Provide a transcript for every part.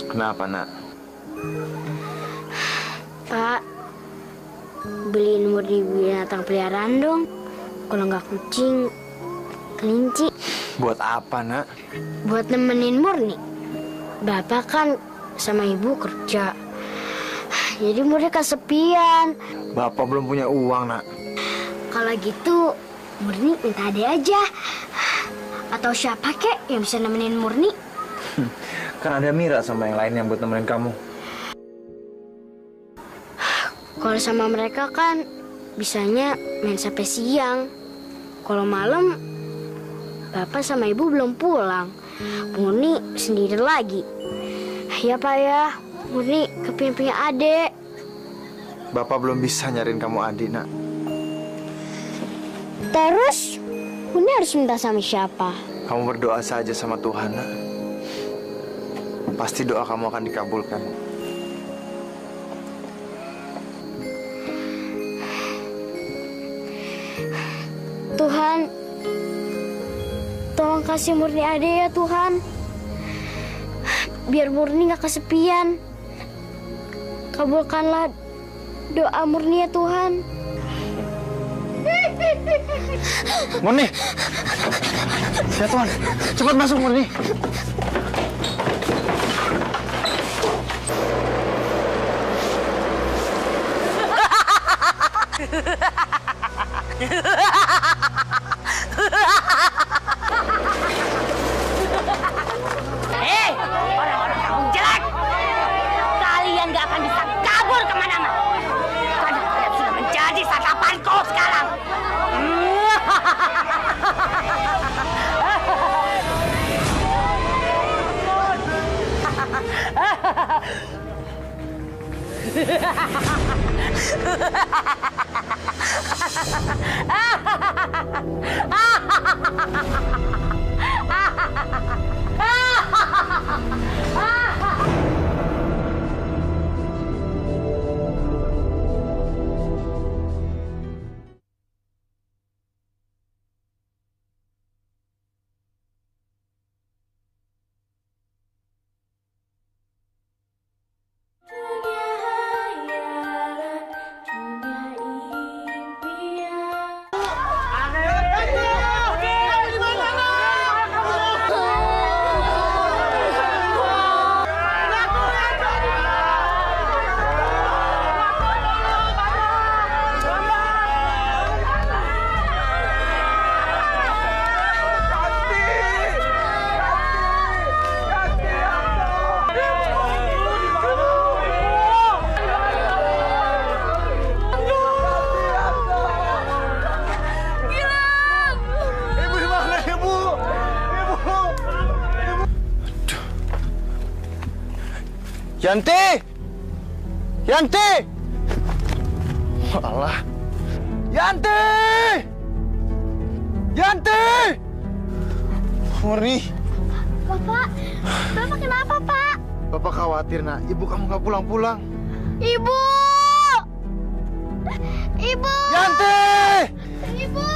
Kenapa, Nak? Pak, beliin Murni binatang peliharaan dong. Kalau nggak kucing, kelinci. Buat apa, Nak? Buat nemenin Murni. Bapak kan sama ibu kerja. Jadi Murni kesepian. Bapak belum punya uang, Nak. Kalau gitu, Murni minta Ade aja. Atau siapa kek yang bisa nemenin Murni? Kan ada Mira sama yang lain yang buat nemenin kamu. Kalau sama mereka kan bisanya main sampai siang. Kalau malam, Bapak sama Ibu belum pulang. Murni sendiri lagi. Ya Pak ya, Murni kepingin Ade. Bapak belum bisa nyariin kamu adik, Nak. Terus, Murni harus minta sama siapa? Kamu berdoa saja sama Tuhan, Nak. Pasti doa kamu akan dikabulkan. Tuhan, tolong kasih Murni Ade ya Tuhan. Biar Murni gak kesepian. Kabulkanlah doa Murni ya Tuhan. Murni! Ya Tuhan, cepat masuk Murni. Hei, orang-orang kampung jelek! Kalian gak akan bisa kabur kemana-mana. Karena kalian sudah menjadi santapanku sekarang. Yanti! Yanti! Alah. Yanti! Yanti! Murni. Bapak kenapa Pak? Bapak khawatir, Nak. Ibu kamu nggak pulang-pulang. Ibu! Ibu! Yanti! Ibu!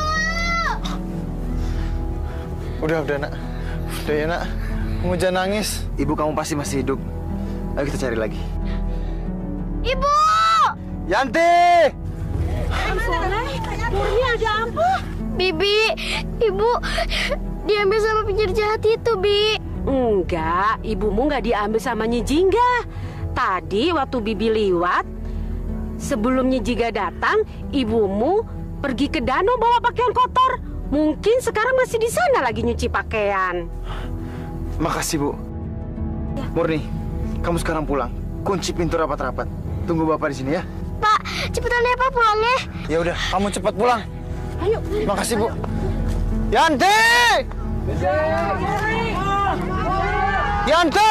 Udah, Nak. Udah ya, Nak. Kamu jangan nangis. Ibu kamu pasti masih hidup. Ayo kita cari lagi. Ibu! Yanti! Murni ada apa? Bibi, Ibu diambil sama penjara jahat itu, Bi. Enggak, ibumu nggak diambil sama Nyi Jingga. Tadi waktu Bibi liwat, sebelum Nyi Jingga datang, ibumu pergi ke danau bawa pakaian kotor. Mungkin sekarang masih di sana lagi nyuci pakaian. Makasih, Bu. Ya. Murni, kamu sekarang pulang. Kunci pintu rapat-rapat. Tunggu Bapak di sini ya. Pak, cepetan ya Pak pulangnya. Ya udah, kamu cepat pulang. Ayo. Makasih, Bu. Yanti! Yanti!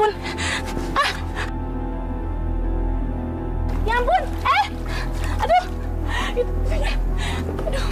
ampun. Ah. Ya ampun. Aduh. Aduh.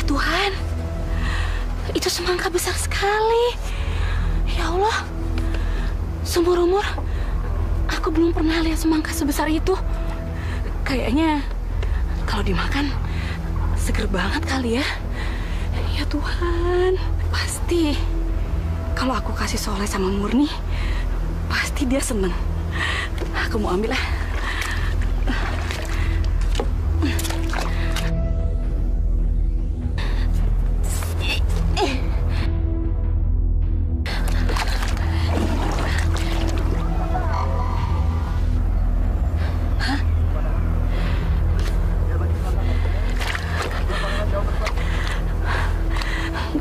Tuhan, itu semangka besar sekali. Ya Allah, seumur umur aku belum pernah lihat semangka sebesar itu. Kayaknya kalau dimakan seger banget kali ya. Ya Tuhan, pasti kalau aku kasih Soleh sama Murni, pasti dia seneng. Aku mau ambil lah.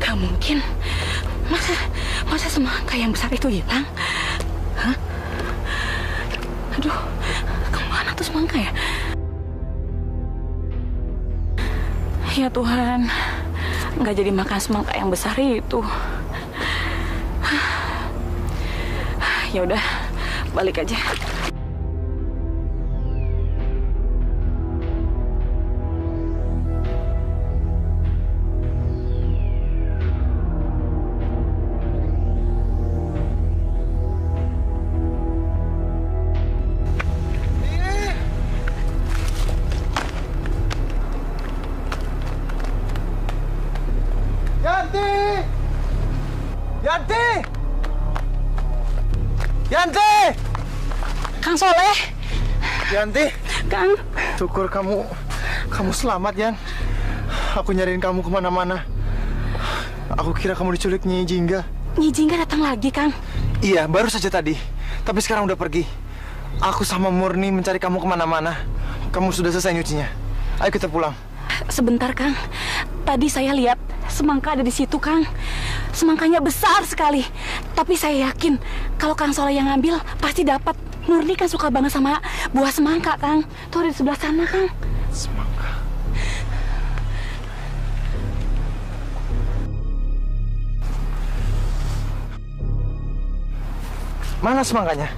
Gak mungkin. Masa semangka yang besar itu hilang? Hah? Aduh, kemana tuh semangka ya? Ya Tuhan, nggak jadi makan semangka yang besar itu. Ya udah, balik aja. Yanti! Kang Soleh. Yanti! Kang. Syukur kamu selamat, Yan. Aku nyariin kamu kemana-mana. Aku kira kamu diculik Nyi Jingga. Nyi Jingga datang lagi, Kang? Iya, baru saja tadi. Tapi sekarang udah pergi. Aku sama Murni mencari kamu kemana-mana. Kamu sudah selesai nyucinya. Ayo kita pulang. Sebentar, Kang. Tadi saya lihat semangka ada di situ, Kang. Semangkanya besar sekali. Tapi saya yakin kalau Kang Soleh yang ngambil pasti dapat. Murni kan suka banget sama buah semangka, Kang. Tuh ada di sebelah sana, Kang. Semangka. Mana semangkanya?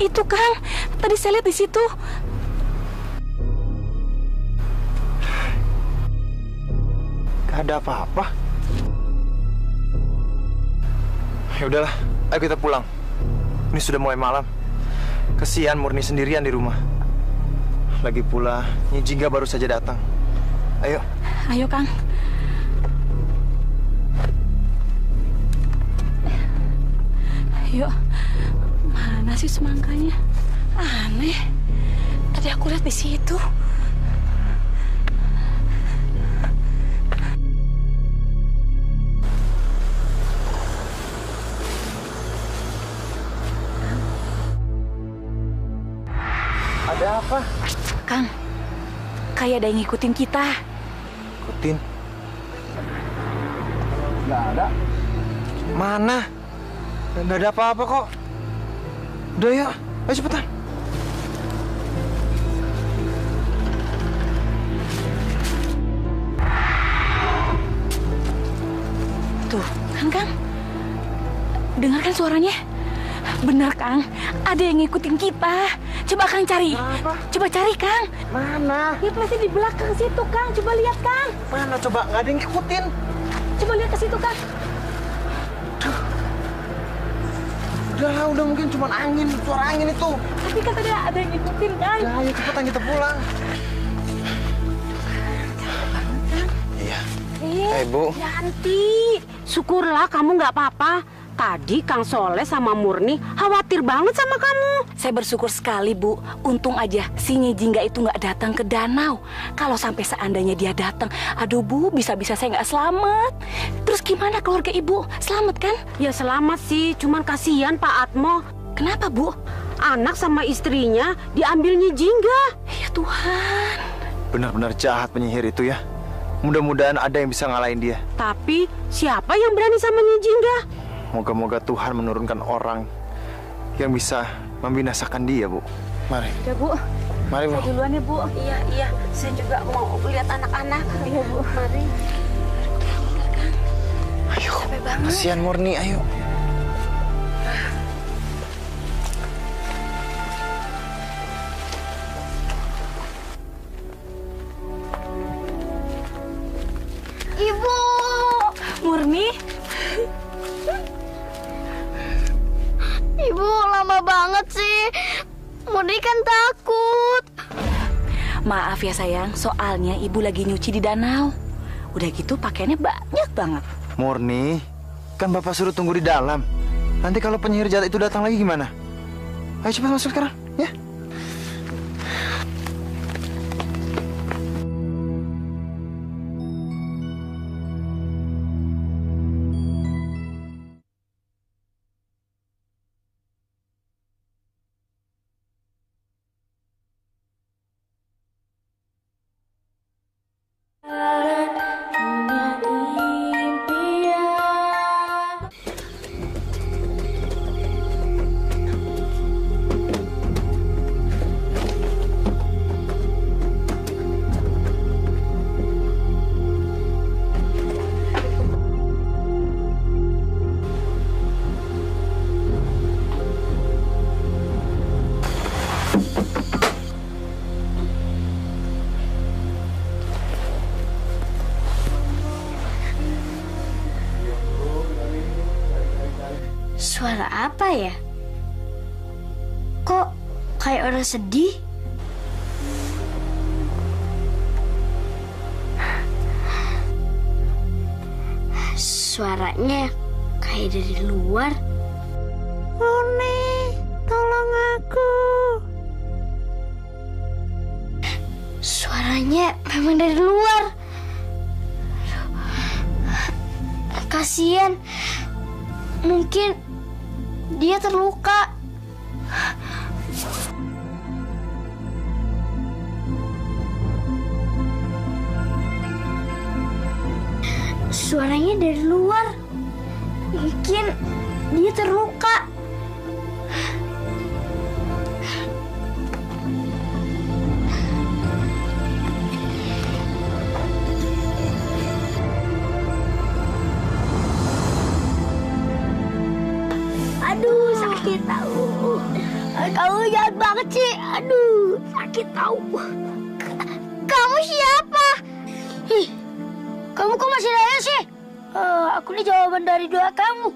Itu, Kang. Tadi saya lihat di situ. Gak ada apa-apa. Ya udahlah, ayo kita pulang. Ini sudah mulai malam. Kesian Murni sendirian di rumah. Lagi pula Nyi Jingga baru saja datang. Ayo. Ayo, Kang. Ayo. Mana sih semangkanya? Aneh. Tadi aku lihat di situ. Ada apa? Kang, kayak ada yang ngikutin kita. Ikutin? Nggak ada. Mana? Nggak ada apa-apa kok. Udah yuk, ayo cepetan. Tuh, Kang. Dengarkan suaranya. Benar, Kang. Ada yang ngikutin kita. Coba Kang cari. Apa? Coba cari, Kang. Mana? Ya pasti di belakang situ, Kang. Coba lihat, Kang. Mana coba? Nggak ada yang ngikutin. Coba lihat ke situ, Kang. Udah mungkin cuma angin, suara angin itu. Tapi kan tadi ada yang ngikutin, Kang. Udah, ayo cepetan kita pulang. Iya. Bu. Yanti, syukurlah kamu nggak apa-apa. Tadi Kang Soleh sama Murni khawatir banget sama kamu. Saya bersyukur sekali, Bu. Untung aja si Nyi Jingga itu nggak datang ke danau. Kalau sampai seandainya dia datang, aduh Bu, bisa-bisa saya nggak selamat. Terus gimana keluarga Ibu? Selamat kan? Ya selamat sih, cuman kasihan Pak Atmo. Kenapa, Bu? Anak sama istrinya diambil Nyi Jingga. Ya Tuhan. Benar-benar jahat penyihir itu ya. Mudah-mudahan ada yang bisa ngalahin dia. Tapi siapa yang berani sama Nyi Jingga? Moga-moga Tuhan menurunkan orang yang bisa membinasakan dia, Bu. Mari. Ya, Bu. Mari, Bu. Saya duluan ya, Bu. Iya. Saya juga mau lihat anak-anak. Iya, Bu. Mari. Ayo. Capek banget. Kasihan Murni, ayo. Ibu! Murni? Ibu, lama banget sih. Murni kan takut. Maaf ya sayang, soalnya Ibu lagi nyuci di danau. Udah gitu pakaiannya banyak banget. Murni, kan Bapak suruh tunggu di dalam. Nanti kalau penyihir jahat itu datang lagi gimana? Ayo cepat masuk sekarang, ya. Suara apa ya? Kok kayak orang sedih? Suaranya kayak dari luar. Murni, tolong aku. Suaranya memang dari luar. Kasian. Mungkin dia terluka. Suaranya dari luar. Mungkin dia terluka. Aduh, sakit tahu. Kamu jahat banget sih. Aduh, sakit tahu. Kamu siapa? Ih, kamu kok masih nanya sih? Aku ini jawaban dari doa kamu.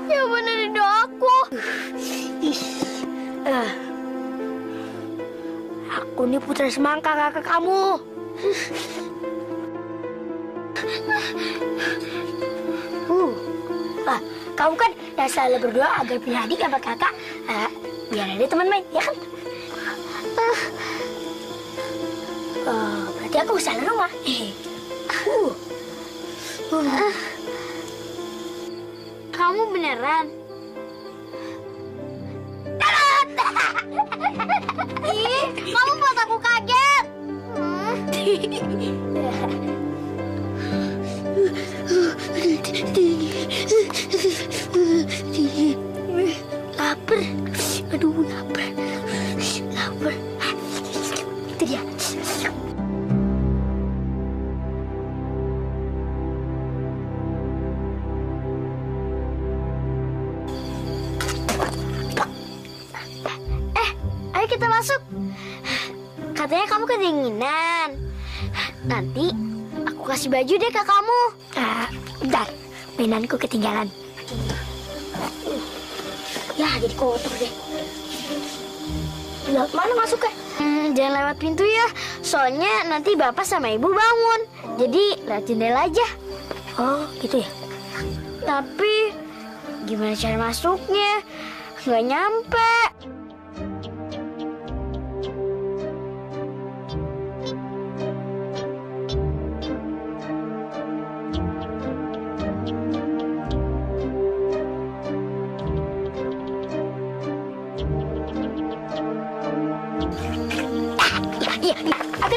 Jawaban dari doaku. Aku ini putra semangka kakak kamu. Kamu kan yang selalu berdoa agar punya adik sama kakak, biar ada teman main, ya kan? Berarti aku salah rumah. Kamu beneran? Ih, kamu buat aku kaget. Lapar. Aduh, lapar. Lapar. Itu dia. Ayo kita masuk. Katanya kamu kedinginan. Nanti aku kasih baju deh ke kamu. Bentar, mainanku ketinggalan. Ya, jadi kotor deh. Lewat mana masuknya? Jangan lewat pintu ya. Soalnya nanti bapak sama ibu bangun. Jadi lewat jendela aja. Oh, gitu ya. Tapi gimana cara masuknya? Nggak nyampe. Iya, aku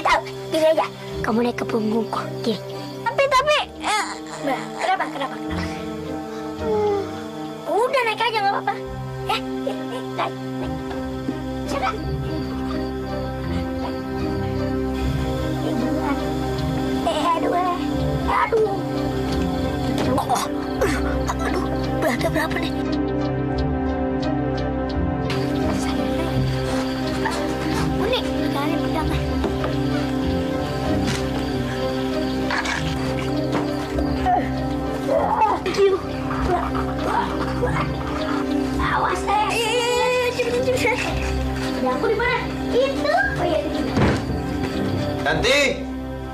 tahu. Gini aja, kamu naik ke punggungku, gini. Tapi, kenapa? Udah naik aja, nggak apa-apa. Naik. Coba. Aduh. Beratnya berapa nih? Unik, kalian pedang. Awas, cepet. Ya, aku di mana? Itu. Oh iya, itu. Yanti,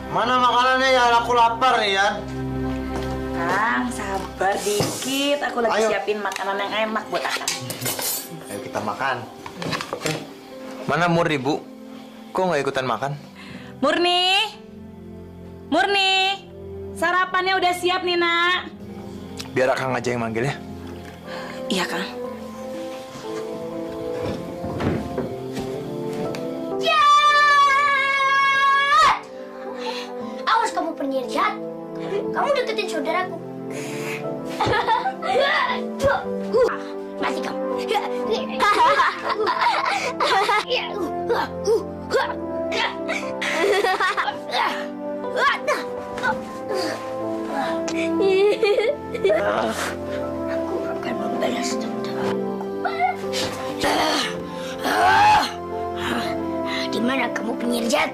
mana makanannya ya? Aku lapar nih ya. Kang, sabar dikit. Aku lagi siapin makanan yang enak buat Akang. Ayo kita makan. Mana Murni, Bu? Kok nggak ikutan makan? Murni, sarapannya udah siap nih, Nak. Biar Akang aja yang manggil ya. Iya, Kang. Awas kamu penyihir jahat. Kamu deketin saudaraku. Mati kamu. Aku akan membalas dendam. Di mana kamu penyihir jahat?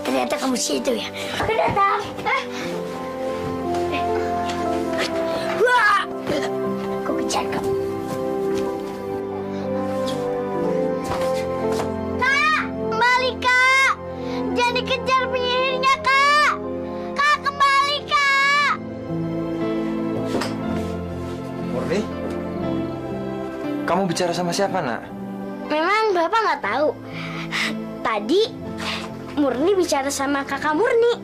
Ternyata kamu situ ya. Aku datang. Aku kejar kamu. Kak, kembali Kak. Jangan dikejar penyihirnya Kak. Kak, kembali Kak. Murni, kamu bicara sama siapa, Nak? Memang Bapak nggak tahu. Tadi Murni bicara sama kakak Murni.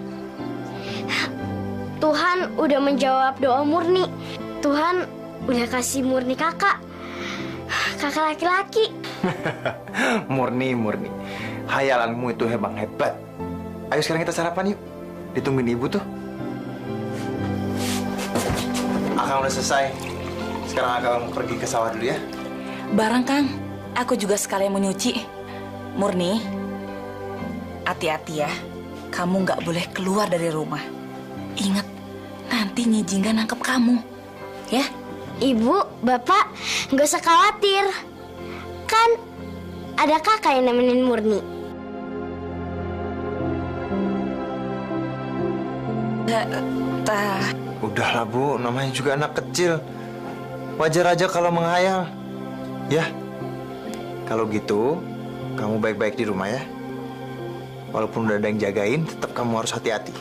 Tuhan udah menjawab doa Murni. Tuhan udah kasih Murni kakak. Kakak laki-laki. Murni. Hayalanmu itu hebat. Ayo sekarang kita sarapan yuk. Ditungguin ibu tuh. Akang udah selesai. Sekarang Akang pergi ke sawah dulu ya. Barang, Kang. Aku juga sekalian mau nyuci. Murni, hati-hati ya. Kamu nggak boleh keluar dari rumah. Ingat, nanti Nyi Jingga nangkep kamu. Ya? Ibu, Bapak, nggak usah khawatir. Kan ada kakak yang nemenin Murni. Udahlah Bu, namanya juga anak kecil. Wajar aja kalau menghayal. Ya, kalau gitu kamu baik-baik di rumah ya. Walaupun udah ada yang jagain, tetap kamu harus hati-hati.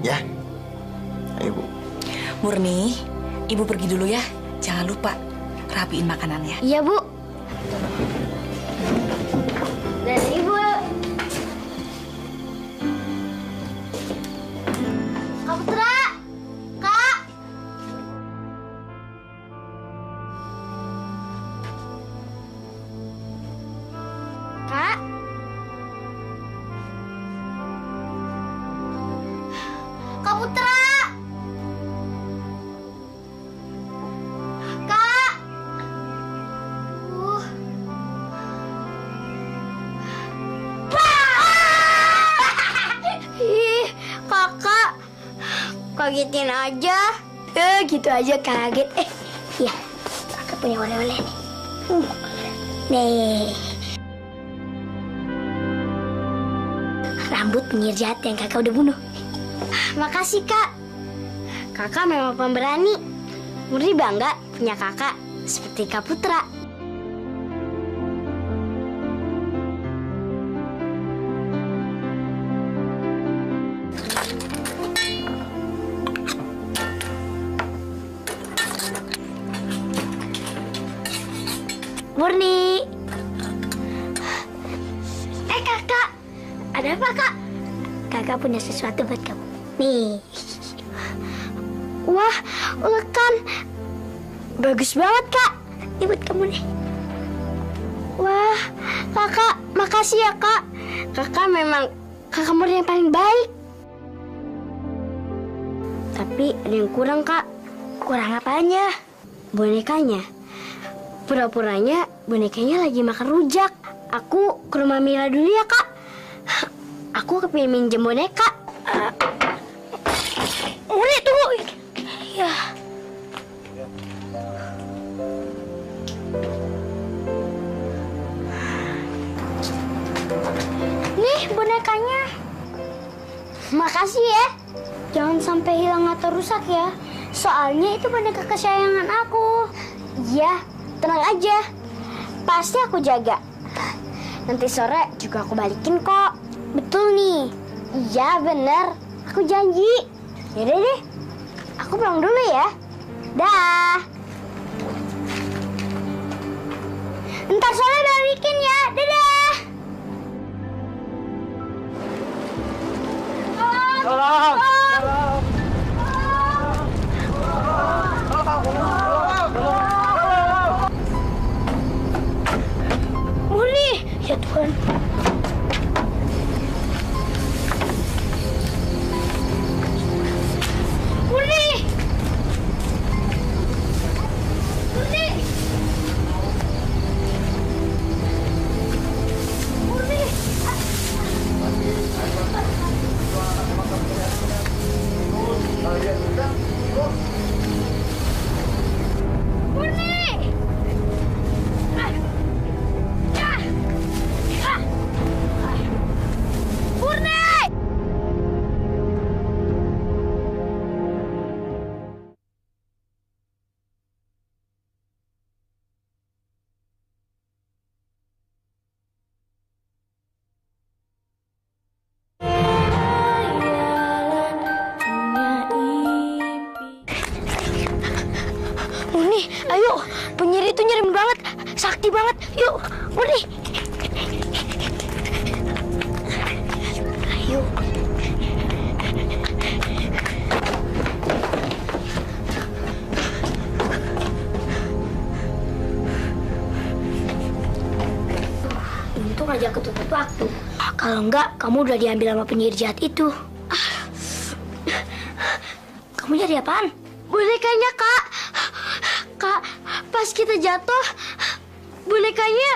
Ya? Ayo Bu. Murni, Ibu pergi dulu ya. Jangan lupa rapiin makanannya. Iya, Bu. Dan Ibu. Kak Putra. Kak. Kak. Kak Putra. Kak. Ih, kakak. Kagetin aja. Gitu aja kaget. Iya. Kakak punya oleh-oleh nih. Nih. Rambut penyihir jahat yang kakak udah bunuh. Makasih, Kak. Kakak memang pemberani. Murni bangga punya kakak seperti Kak Putra. Murni. Kakak. Ada apa, Kak? Kakak punya sesuatu buat kamu. Nih. Wah, ulekan. Bagus banget, Kak. Ini buat kamu nih. Wah, Kakak, makasih ya, Kak. Kakak memang kakak Murni yang paling baik. Tapi ada yang kurang, Kak. Kurang apanya? Bonekanya. Pura-puranya bonekanya lagi makan rujak. Aku ke rumah Mira dulu ya, Kak. Aku kepingin minjem boneka. Murni, tunggu. Ya. Nih bonekanya. Makasih ya. Jangan sampai hilang atau rusak ya. Soalnya itu boneka kesayangan aku. Iya, tenang aja. Pasti aku jaga. Nanti sore juga aku balikin kok. Betul nih. Iya bener. Aku janji. Yaudah deh. Aku pulang dulu ya. Dah. Ntar sore balikin ya. Dadah. Tolong! Murni. Ya Tuhan. Murni. Murni. Murni. Murni. Murni. Murni, ayo. Penyihir itu nyerim banget. Sakti banget. Yuk, Murni. Ayo. Untung aja aku tepat waktu. Kalau enggak, kamu udah diambil sama penyihir jahat itu. Kamu nyari apaan? Bonekanya, Kak. Kak, pas kita jatuh, bonekanya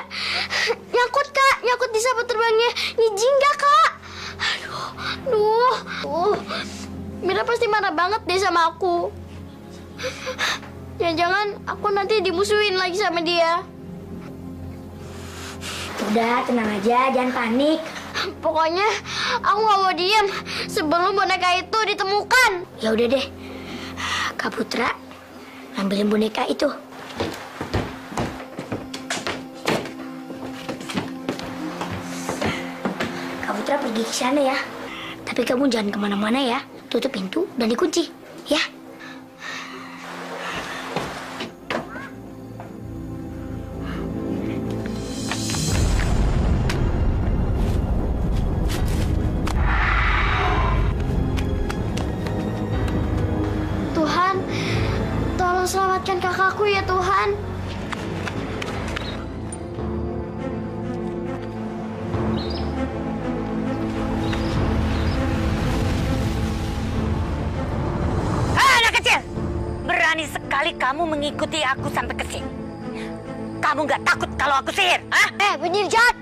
nyangkut, Kak. Nyangkut di sapu terbangnya Nyijingga, Kak. Aduh. Mira pasti marah banget deh sama aku. Jangan-jangan aku nanti dimusuhin lagi sama dia. Udah, tenang aja, jangan panik. Pokoknya aku nggak mau diem sebelum boneka itu ditemukan. Ya udah deh, Kak Putra, ambilin boneka itu. Kak Putra pergi ke sana ya. Tapi kamu jangan kemana-mana ya. Tutup pintu dan dikunci, ya. Tuhan, tolong selamatkan kakakku ya Tuhan. Anak kecil, berani sekali kamu mengikuti aku sampai ke sini. Kamu nggak takut kalau aku sihir? Hah? Penyihir jahat,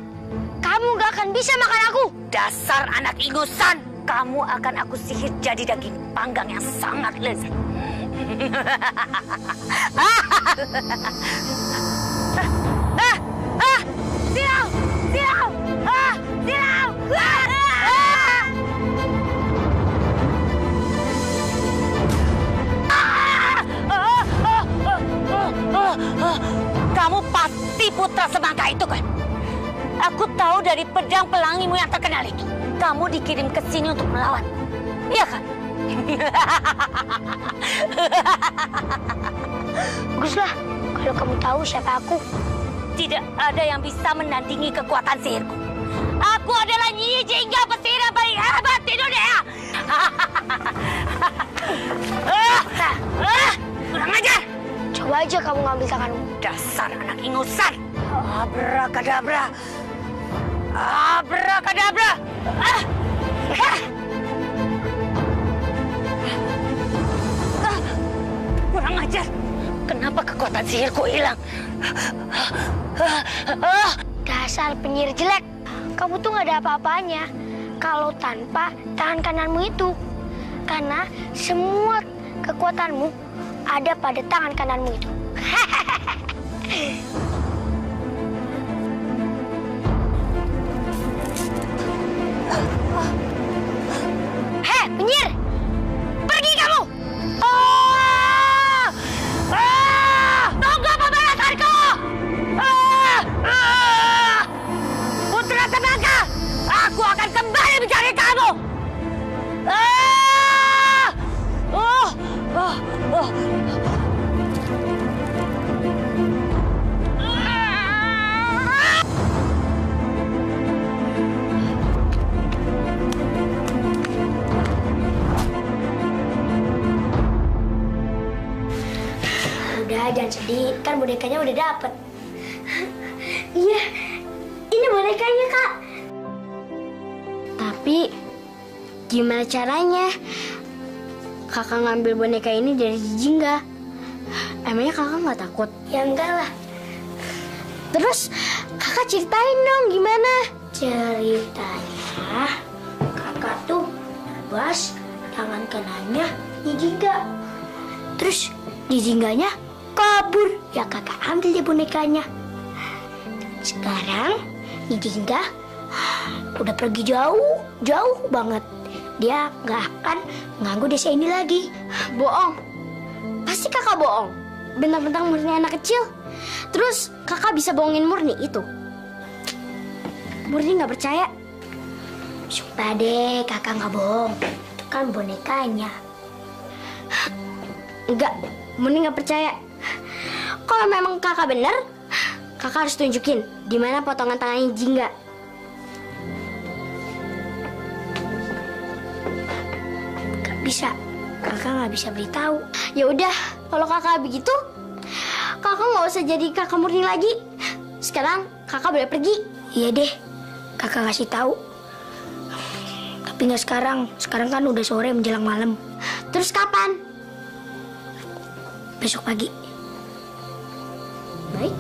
kamu gak akan bisa makan aku. Dasar anak ingusan, kamu akan aku sihir jadi daging panggang yang sangat lezat. Silau! Silau! Silau! Kamu pasti putra semangka itu kan? Aku tahu dari pedang pelangimu yang terkenal itu. Kamu dikirim ke sini untuk melawan. Iya kan? Baguslah kalau kamu tahu siapa aku. Tidak ada yang bisa menandingi kekuatan sihirku. Aku adalah Nyi Jingga, pesihir yang paling hebat di dunia. Kurang ajar. Coba aja kamu ngambil tanganmu. Dasar anak ingusan. Abrakadabra. Abrakadabra. Kurang ajar. Kenapa kekuatan sihirku hilang? Dasar penyihir jelek. Kamu tuh nggak ada apa-apanya kalau tanpa tangan kananmu itu. Karena semua kekuatanmu ada pada tangan kananmu itu. Hei, penyihir! Pergi kamu! Tunggu pembalasanku! Putra tenaga, aku akan kembali mencari kamu. Udah, jangan sedih. Kan bonekanya udah dapet. Iya, ini bonekanya, Kak. Tapi, gimana caranya? Kakak ngambil boneka ini dari Jingga. Emangnya kakak nggak takut? Ya enggak lah. Terus, kakak ceritain dong gimana? Ceritanya, kakak tuh nebas tangan kanannya di Jingga. Terus, di Jingganya kabur. Ya kakak ambil deh bonekanya. Sekarang di Jingga udah pergi jauh banget. Dia nggak akan mengganggu desa ini lagi. Bohong. Pasti kakak bohong. Bentang-bentang Murni anak kecil. Terus kakak bisa bohongin Murni itu. Murni nggak percaya. Sumpah deh, kakak nggak bohong. Itu kan bonekanya. Enggak, Murni nggak percaya. Kalau memang kakak bener, kakak harus tunjukin di mana potongan tangannya Jingga. Gak bisa, kakak nggak bisa beritahu. Ya udah, kalau kakak begitu, kakak nggak usah jadi kakak Murni lagi. Sekarang kakak boleh pergi. Iya deh, kakak kasih tahu. Tapi nggak sekarang. Sekarang kan udah sore menjelang malam. Terus kapan? Besok pagi. Baik.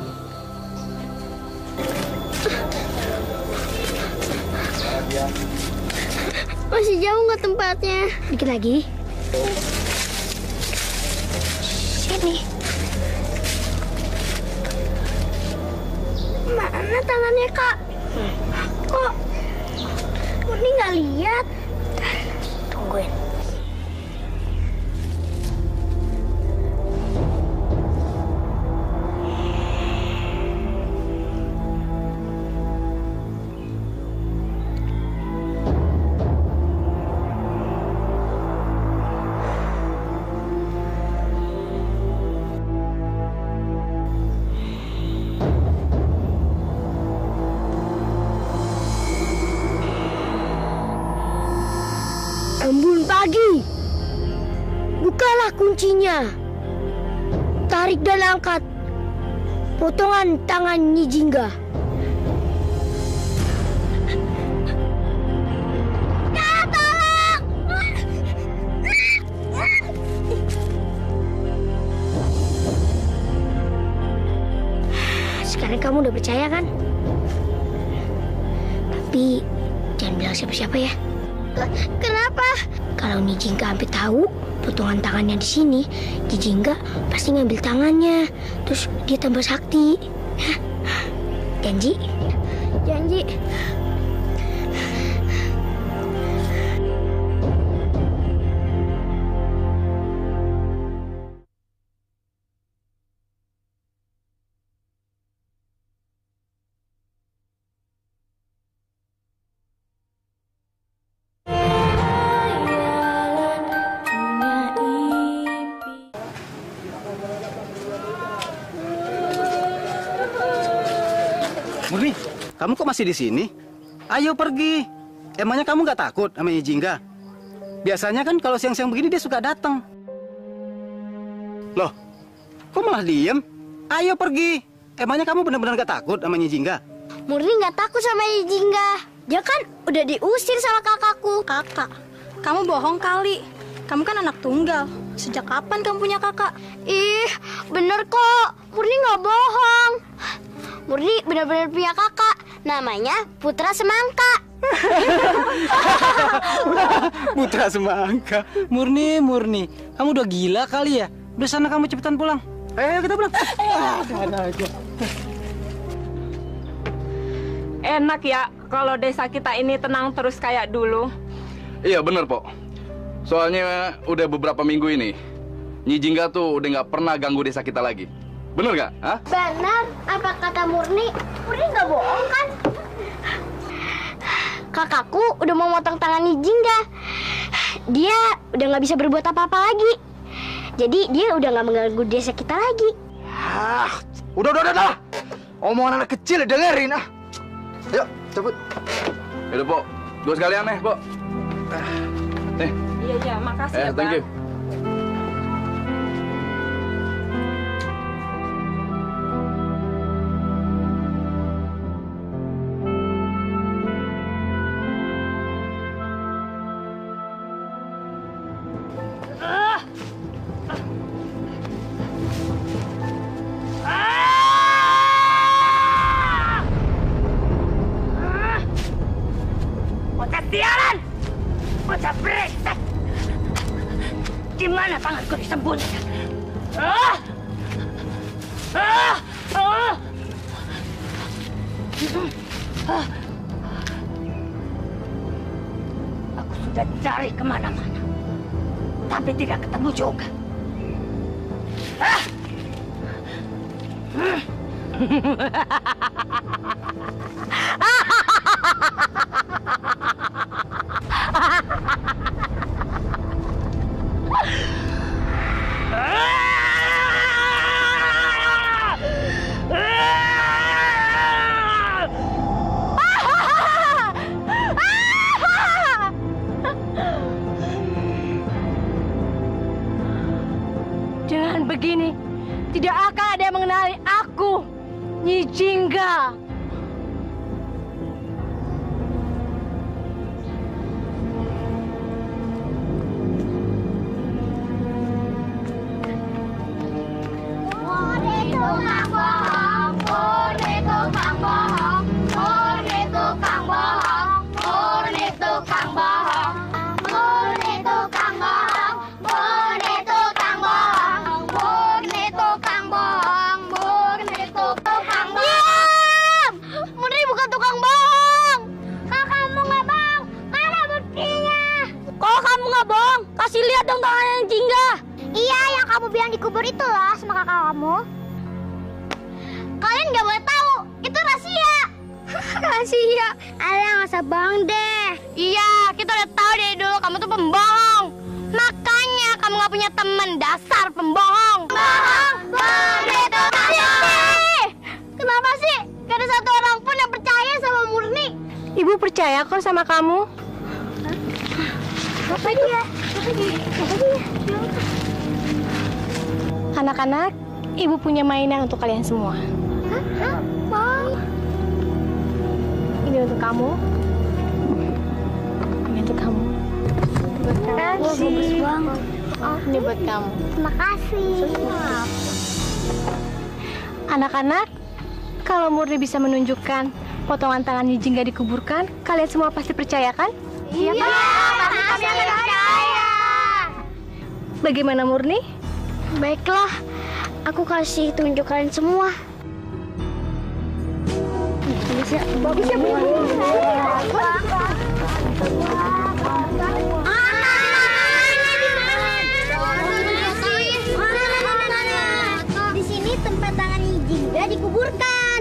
Masih jauh nggak tempatnya? Dikit lagi. Sini. Mana tangannya, Kak? Kok Murni nggak lihat? Tungguin. Embun pagi, bukalah kuncinya. Tarik dan angkat potongan tangan Nyi Jingga. Sekarang kamu udah percaya kan? Tapi jangan bilang siapa-siapa ya. Kenapa? Kalau Nyi Jingga sampai tahu potongan tangannya di sini, Nyi Jingga pasti ngambil tangannya, terus dia tambah sakti. Janji? Janji. kamu kok masih di sini? Ayo pergi. Emangnya kamu nggak takut sama Nyi Jingga? Biasanya kan kalau siang-siang begini dia suka datang. Loh, kok malah diem? Ayo pergi. Emangnya kamu benar-benar nggak takut sama Nyi Jingga? Murni nggak takut sama Nyi Jingga. Dia kan udah diusir sama kakakku. Kakak, kamu bohong kali. Kamu kan anak tunggal. Sejak kapan kamu punya kakak? Ih, bener kok. Murni nggak bohong. Murni benar-benar punya kakak. Namanya Putra Semangka. Putra Semangka. Murni. Kamu udah gila kali ya? Udah sana kamu cepetan pulang. Ayo kita pulang. Enak ya kalau desa kita ini tenang terus kayak dulu. Iya bener, Pok. Soalnya udah beberapa minggu ini Nyi Jingga tuh udah nggak pernah ganggu desa kita lagi. Bener nggak? Hah? Benar, apa kata Murni? Murni nggak bohong kan? Kakakku udah mau motong tangan Nyi Jingga. Dia udah nggak bisa berbuat apa-apa lagi. Jadi dia udah nggak mengganggu desa kita lagi. Ah, udah. Omongan anak kecil dengerin ah. Yuk, cabut. Yaudah, Pok. Gue sekalian nih, Pok. Nih. Iya, makasih ya, Thank you. Sialan! Bocah brengsek! Di mana tanganku disembunyikan? Aku sudah cari kemana-mana, tapi tidak ketemu juga. Dengan begini, tidak akan ada yang mengenali aku, Nyi Jingga. Kasih lihat dong tangannya yang Jingga. Iya, yang kamu bilang dikubur itu loh sama kakak kamu. Kalian nggak boleh tahu, itu rahasia. Rahasia? Alah, nggak usah bohong deh. Iya, kita udah tahu dari dulu kamu tuh pembohong. Makanya kamu nggak punya teman, dasar pembohong. Bohong, itu kenapa sih? Gak ada satu orang pun yang percaya sama Murni. Ibu percaya kok sama kamu. Apa dia? Anak-anak, ibu punya mainan untuk kalian semua. Wow. Ini untuk kamu. Ini untuk kamu. Terima kasih. Bagus banget. Ini buat kamu. Terima kasih. Anak-anak, kalau Murni bisa menunjukkan potongan tangan Nyi Jingga dikuburkan, kalian semua pasti percaya kan? Iya, pasti kami akan percaya. Bagaimana Murni? Baiklah, aku kasih tunjuk kalian semua. Bagus ya, Bu. Di sini tempat tangan Nyi Jingga dikuburkan.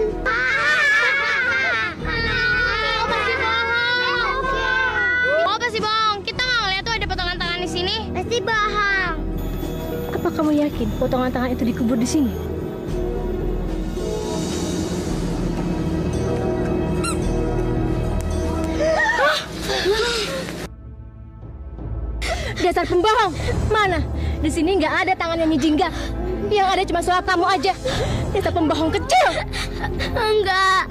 Pasti bohong. Kita nggak ngeliat tuh ada potongan tangan di sini. Pasti bohong. Apa kamu yakin potongan tangan itu dikubur di sini? Dasar pembohong. Mana? Di sini nggak ada tangannya Nyi Jingga. Yang ada cuma suara kamu aja. Dasar pembohong kecil. Enggak.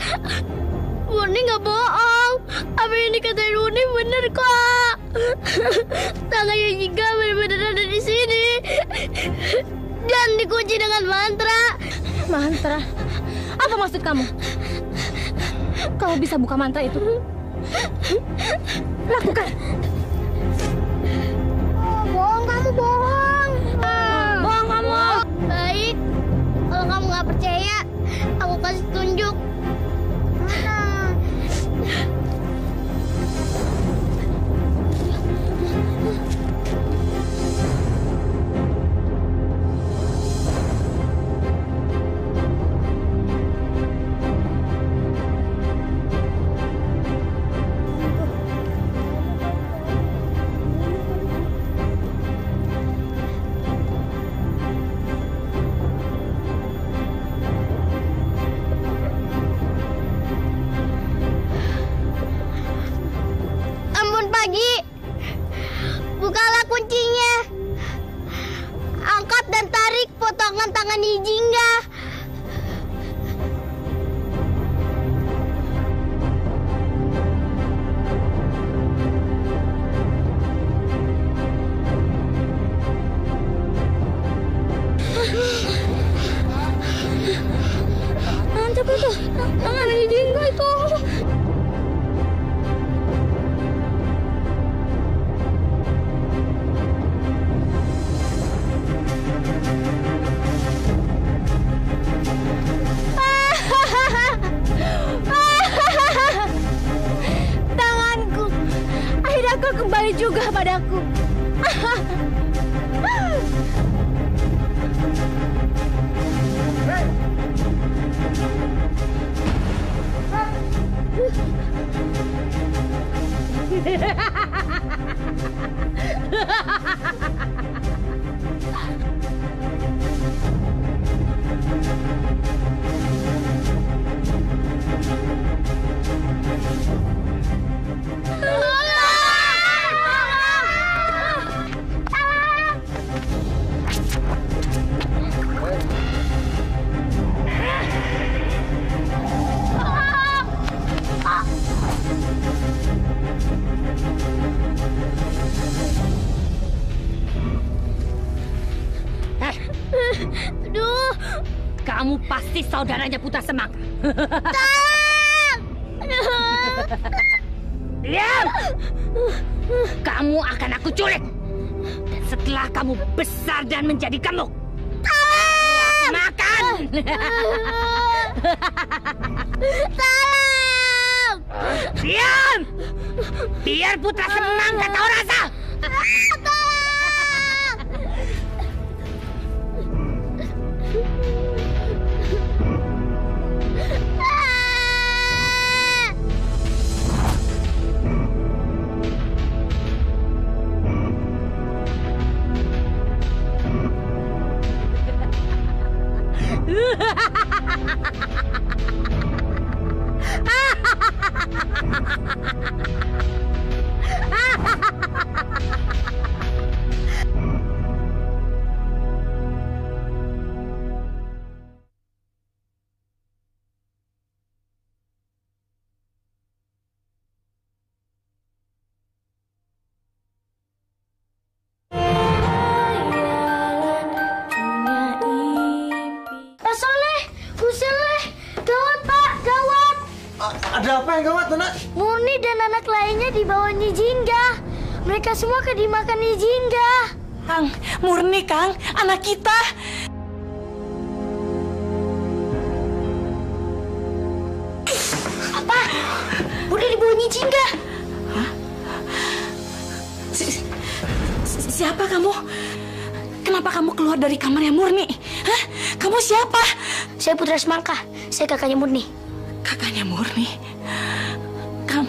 Murni nggak bohong. Apa yang dikatain Murni bener kok. Tangannya Jingga bener-bener ada di sini. Dan dikunci dengan mantra. Mantra? Apa maksud kamu? Kamu bisa buka mantra itu? Lakukan. Bohong kamu, bohong. Bohong kamu. Baik. Kalau kamu nggak percaya, aku kasih tunjuk. Mana? Bukalah kuncinya. Angkat dan tarik potongan tangan Nyi Jingga. Mantap itu. Tangan Nyi Jingga itu. Kembali juga padaku. Aduh, kamu pasti saudaranya Putra Semangka. Diam! Kamu akan aku culik. Dan setelah kamu besar dan menjadi gemuk, aku makan. Tolong! Diam! Biar Putra Semangka tahu rasa. Ada apa yang gawat, Nona? Murni dan anak lainnya dibawa Nyi Jingga. Mereka semua dimakan Nyi Jingga. Kang, Murni, Kang, anak kita. Apa? Murni dibawa Nyi Jingga. Hah? Siapa kamu? Kenapa kamu keluar dari kamarnya Murni? Hah? Kamu siapa? Saya Putra Semangka. Saya kakaknya Murni. Kakaknya Murni? Kang,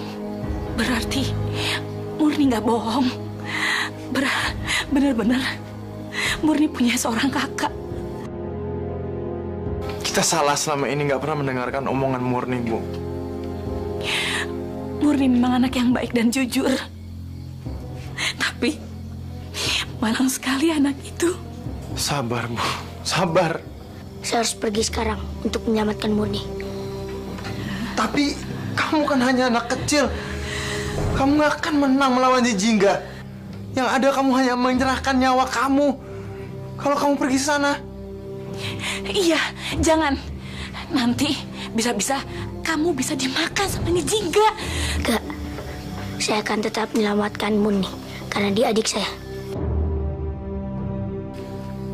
berarti Murni nggak bohong. Benar-benar Murni punya seorang kakak. Kita salah selama ini nggak pernah mendengarkan omongan Murni, Bu. Murni memang anak yang baik dan jujur. Tapi malang sekali anak itu. Sabar, Bu. Sabar. Saya harus pergi sekarang untuk menyelamatkan Murni. Tapi kamu kan hanya anak kecil. Kamu nggak akan menang melawan Jingga. Yang ada kamu hanya menyerahkan nyawa kamu. Kalau kamu pergi sana. Iya, jangan. Nanti bisa-bisa kamu bisa dimakan sama Jingga. Enggak. Saya akan tetap menyelamatkan Murni karena dia adik saya.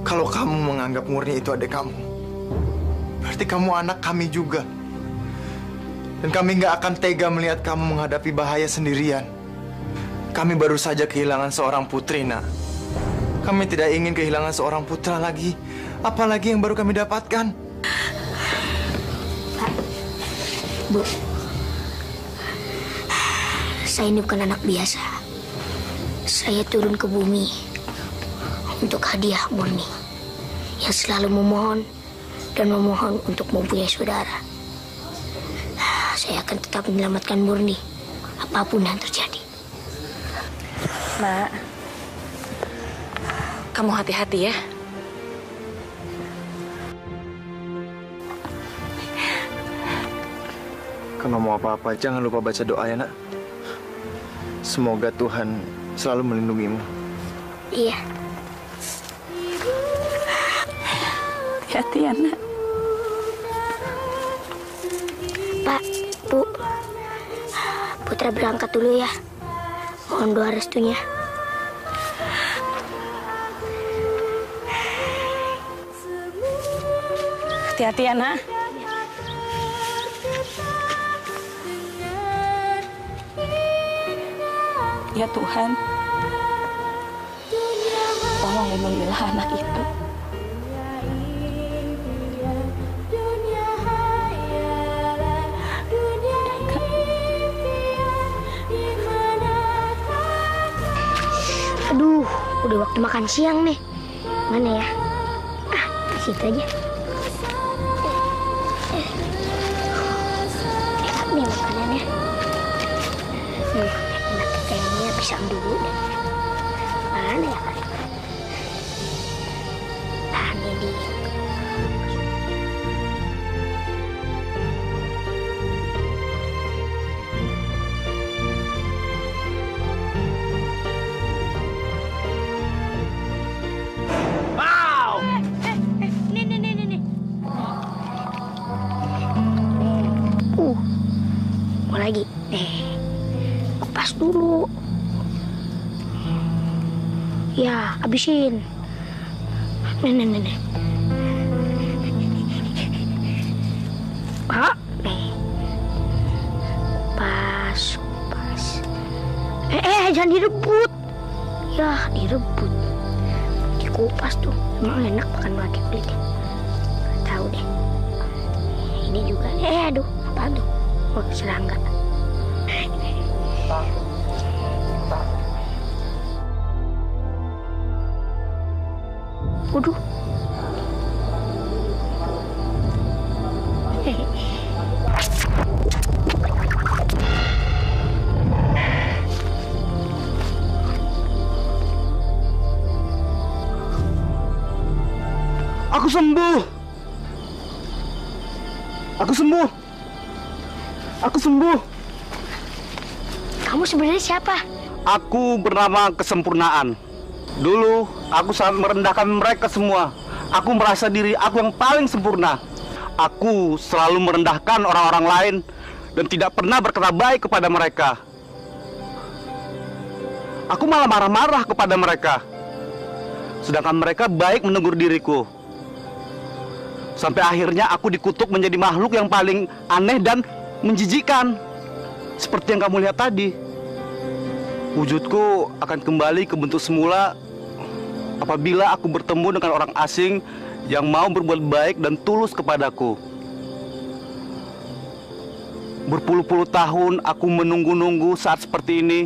Kalau kamu menganggap Murni itu adik kamu, berarti kamu anak kami juga. Dan kami nggak akan tega melihat kamu menghadapi bahaya sendirian. Kami baru saja kehilangan seorang putri, Nak. Kami tidak ingin kehilangan seorang putra lagi. Apalagi yang baru kami dapatkan. Pak, Bu, saya ini bukan anak biasa. Saya turun ke bumi untuk hadiah Murni yang selalu memohon dan memohon untuk mempunyai saudara. Saya akan tetap menyelamatkan Murni, apapun yang terjadi. Nak, kamu hati-hati ya. Kalau mau apa-apa, jangan lupa baca doa ya, Nak. Semoga Tuhan selalu melindungimu. Iya. Hati-hati ya, Nak. Pak, Bu, Putra berangkat dulu ya. Mohon doa restunya. Hati-hati ya, Nak. Ya Tuhan, tolong lindungilah anak itu. Aduh, udah waktu makan siang nih. Mana ya? Ah, di situ aja. Enak nih makanannya. Enak kayaknya pisang dulu deh. Mana ya? Tahan ya, Di. Mau lagi. Kupas dulu. Ya, habisin. Nih. Pak, nih. Kupas. Jangan direbut. Ya, direbut. Dikupas tuh. Emang enak makan pakai kulit. Gak tahu deh. Ini juga. Aduh, apa tuh? Oh, serangga. Waduh. Aku sembuh. Aku sembuh. Kamu sebenarnya siapa? Aku bernama Kesempurnaan. Dulu aku sangat merendahkan mereka semua. Aku merasa diri aku yang paling sempurna. Aku selalu merendahkan orang-orang lain dan tidak pernah berkata baik kepada mereka. Aku malah marah-marah kepada mereka. Sedangkan mereka baik menegur diriku. Sampai akhirnya aku dikutuk menjadi makhluk yang paling aneh dan menjijikkan. Seperti yang kamu lihat tadi. Wujudku akan kembali ke bentuk semula apabila aku bertemu dengan orang asing yang mau berbuat baik dan tulus kepadaku. Berpuluh-puluh tahun aku menunggu-nunggu saat seperti ini.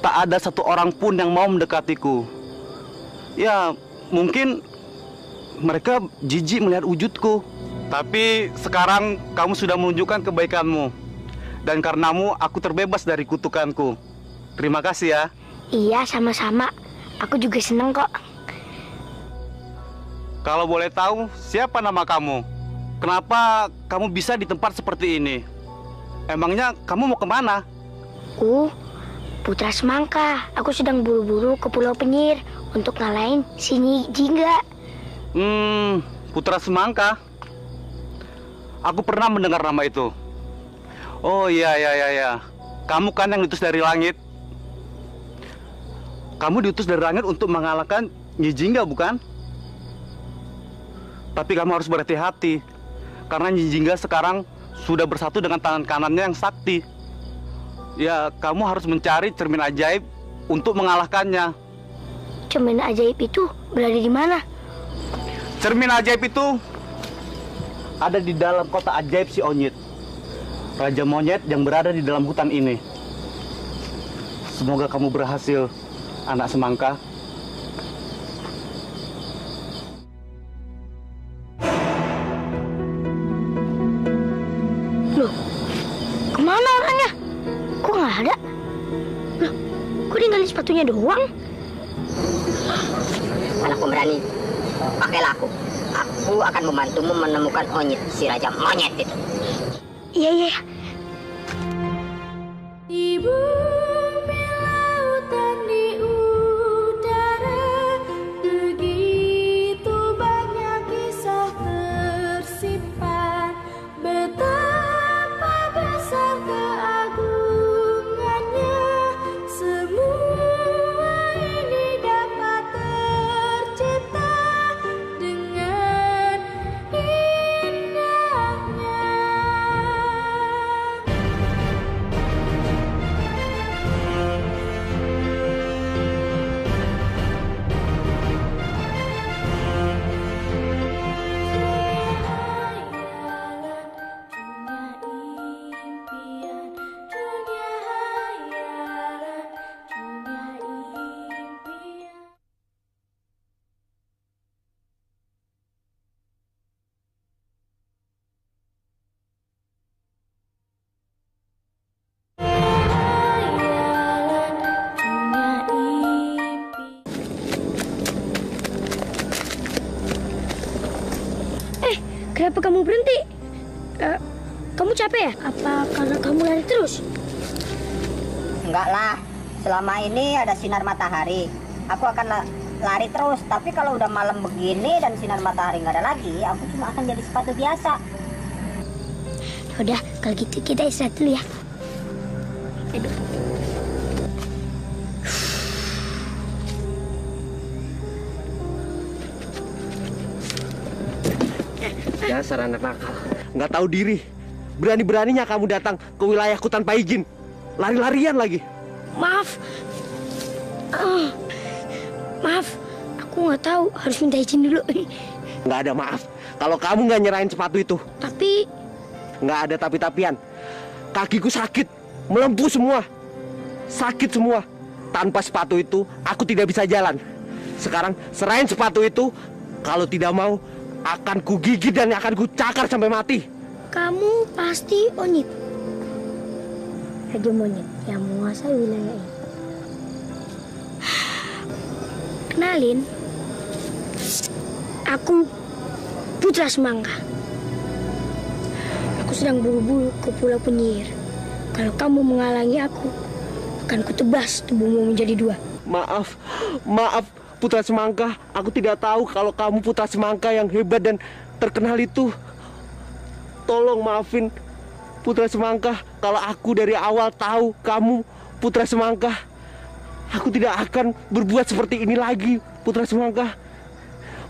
Tak ada satu orang pun yang mau mendekatiku. Ya, mungkin mereka jijik melihat wujudku. Tapi sekarang kamu sudah menunjukkan kebaikanmu. Dan karenamu aku terbebas dari kutukanku. Terima kasih ya. Iya, sama-sama. Aku juga seneng kok. Kalau boleh tahu, siapa nama kamu? Kenapa kamu bisa di tempat seperti ini? Emangnya kamu mau kemana? Putra Semangka. Aku sedang buru-buru ke Pulau Penyihir untuk ngalahin si Nyi Jingga. Putra Semangka. Aku pernah mendengar nama itu. Oh iya. Kamu kan yang diutus dari langit. Kamu diutus dari langit untuk mengalahkan Nyi Jingga, bukan? Tapi kamu harus berhati-hati. Karena Nyi Jingga sekarang sudah bersatu dengan tangan kanannya yang sakti. Ya, kamu harus mencari cermin ajaib untuk mengalahkannya. Cermin ajaib itu berada di mana? Cermin ajaib itu ada di dalam kota ajaib si Onyit, Raja Monyet yang berada di dalam hutan ini. Semoga kamu berhasil, anak Semangka. Loh, kemana orangnya? Kok nggak ada? Loh, kok tinggalin sepatunya doang? Anak pemberani, pakailah aku. Aku akan membantumu menemukan Onyit, si Raja Monyet itu. Iya. Di bumi, lautan, di udara, begitu banyak kisah tersimpan. Betapa besar keagungannya, semua ini dapat tercipta dengan indahnya. Kenapa kamu berhenti? Kamu capek ya? Apa karena kamu lari terus? Enggak lah, selama ini ada sinar matahari. Aku akan lari terus, tapi kalau udah malam begini dan sinar matahari nggak ada lagi, aku cuma akan jadi sepatu biasa. Udah, kalau gitu kita istirahat dulu ya. Aduh. Dasar anak nakal, nggak tahu diri. Berani-beraninya kamu datang ke wilayahku tanpa izin. Lari-larian lagi. Maaf. Maaf, aku nggak tahu harus minta izin dulu. Nggak ada maaf. Kalau kamu nggak nyerahin sepatu itu. Tapi nggak ada tapi-tapian. Kakiku sakit, melempuh semua. Sakit semua. Tanpa sepatu itu, aku tidak bisa jalan. Sekarang serahin sepatu itu. Kalau tidak mau, akan kugigit dan akan kucakar sampai mati. Kamu pasti Onyit, Raja Monyet yang menguasai wilayah ini. Kenalin, aku Putra Semangka. Aku sedang buru-buru ke Pulau Penyihir. Kalau kamu menghalangi aku, akan kutebas tubuhmu menjadi dua. Maaf, Putra Semangka. Aku tidak tahu kalau kamu Putra Semangka yang hebat dan terkenal itu. Tolong maafin Putra Semangka. Kalau aku dari awal tahu kamu Putra Semangka, aku tidak akan berbuat seperti ini lagi, Putra Semangka.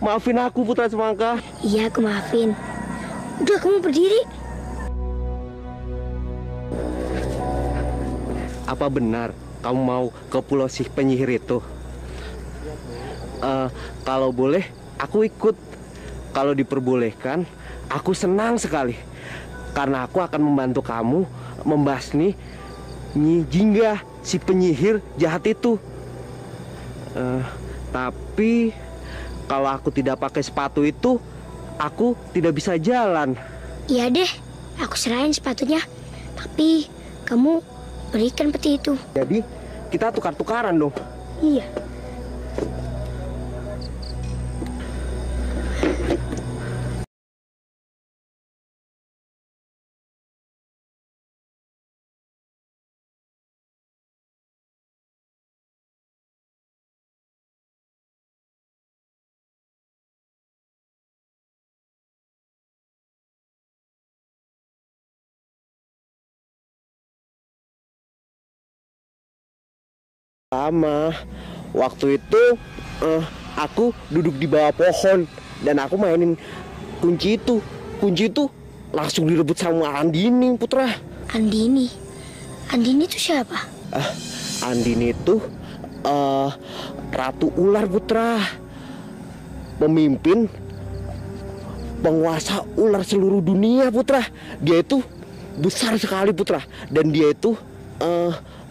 Maafin aku, Putra Semangka. Iya, aku maafin. Udah, kamu berdiri. Apa benar kamu mau ke Pulau Si Penyihir itu? Kalau boleh, aku ikut. Kalau diperbolehkan, aku senang sekali. Karena aku akan membantu kamu membasmi Nyi Jingga, si penyihir jahat itu. Tapi kalau aku tidak pakai sepatu itu, aku tidak bisa jalan. Iya deh, aku serahin sepatunya. Tapi kamu berikan peti itu. Jadi kita tukar-tukaran dong. Iya. lama. Waktu itu aku duduk di bawah pohon dan aku mainin kunci itu. Kunci itu langsung direbut sama Andini, Putra. Andini? Andini itu siapa? Andini itu Ratu Ular, Putra. Pemimpin penguasa ular seluruh dunia, Putra. Dia itu besar sekali, Putra. Dan dia itu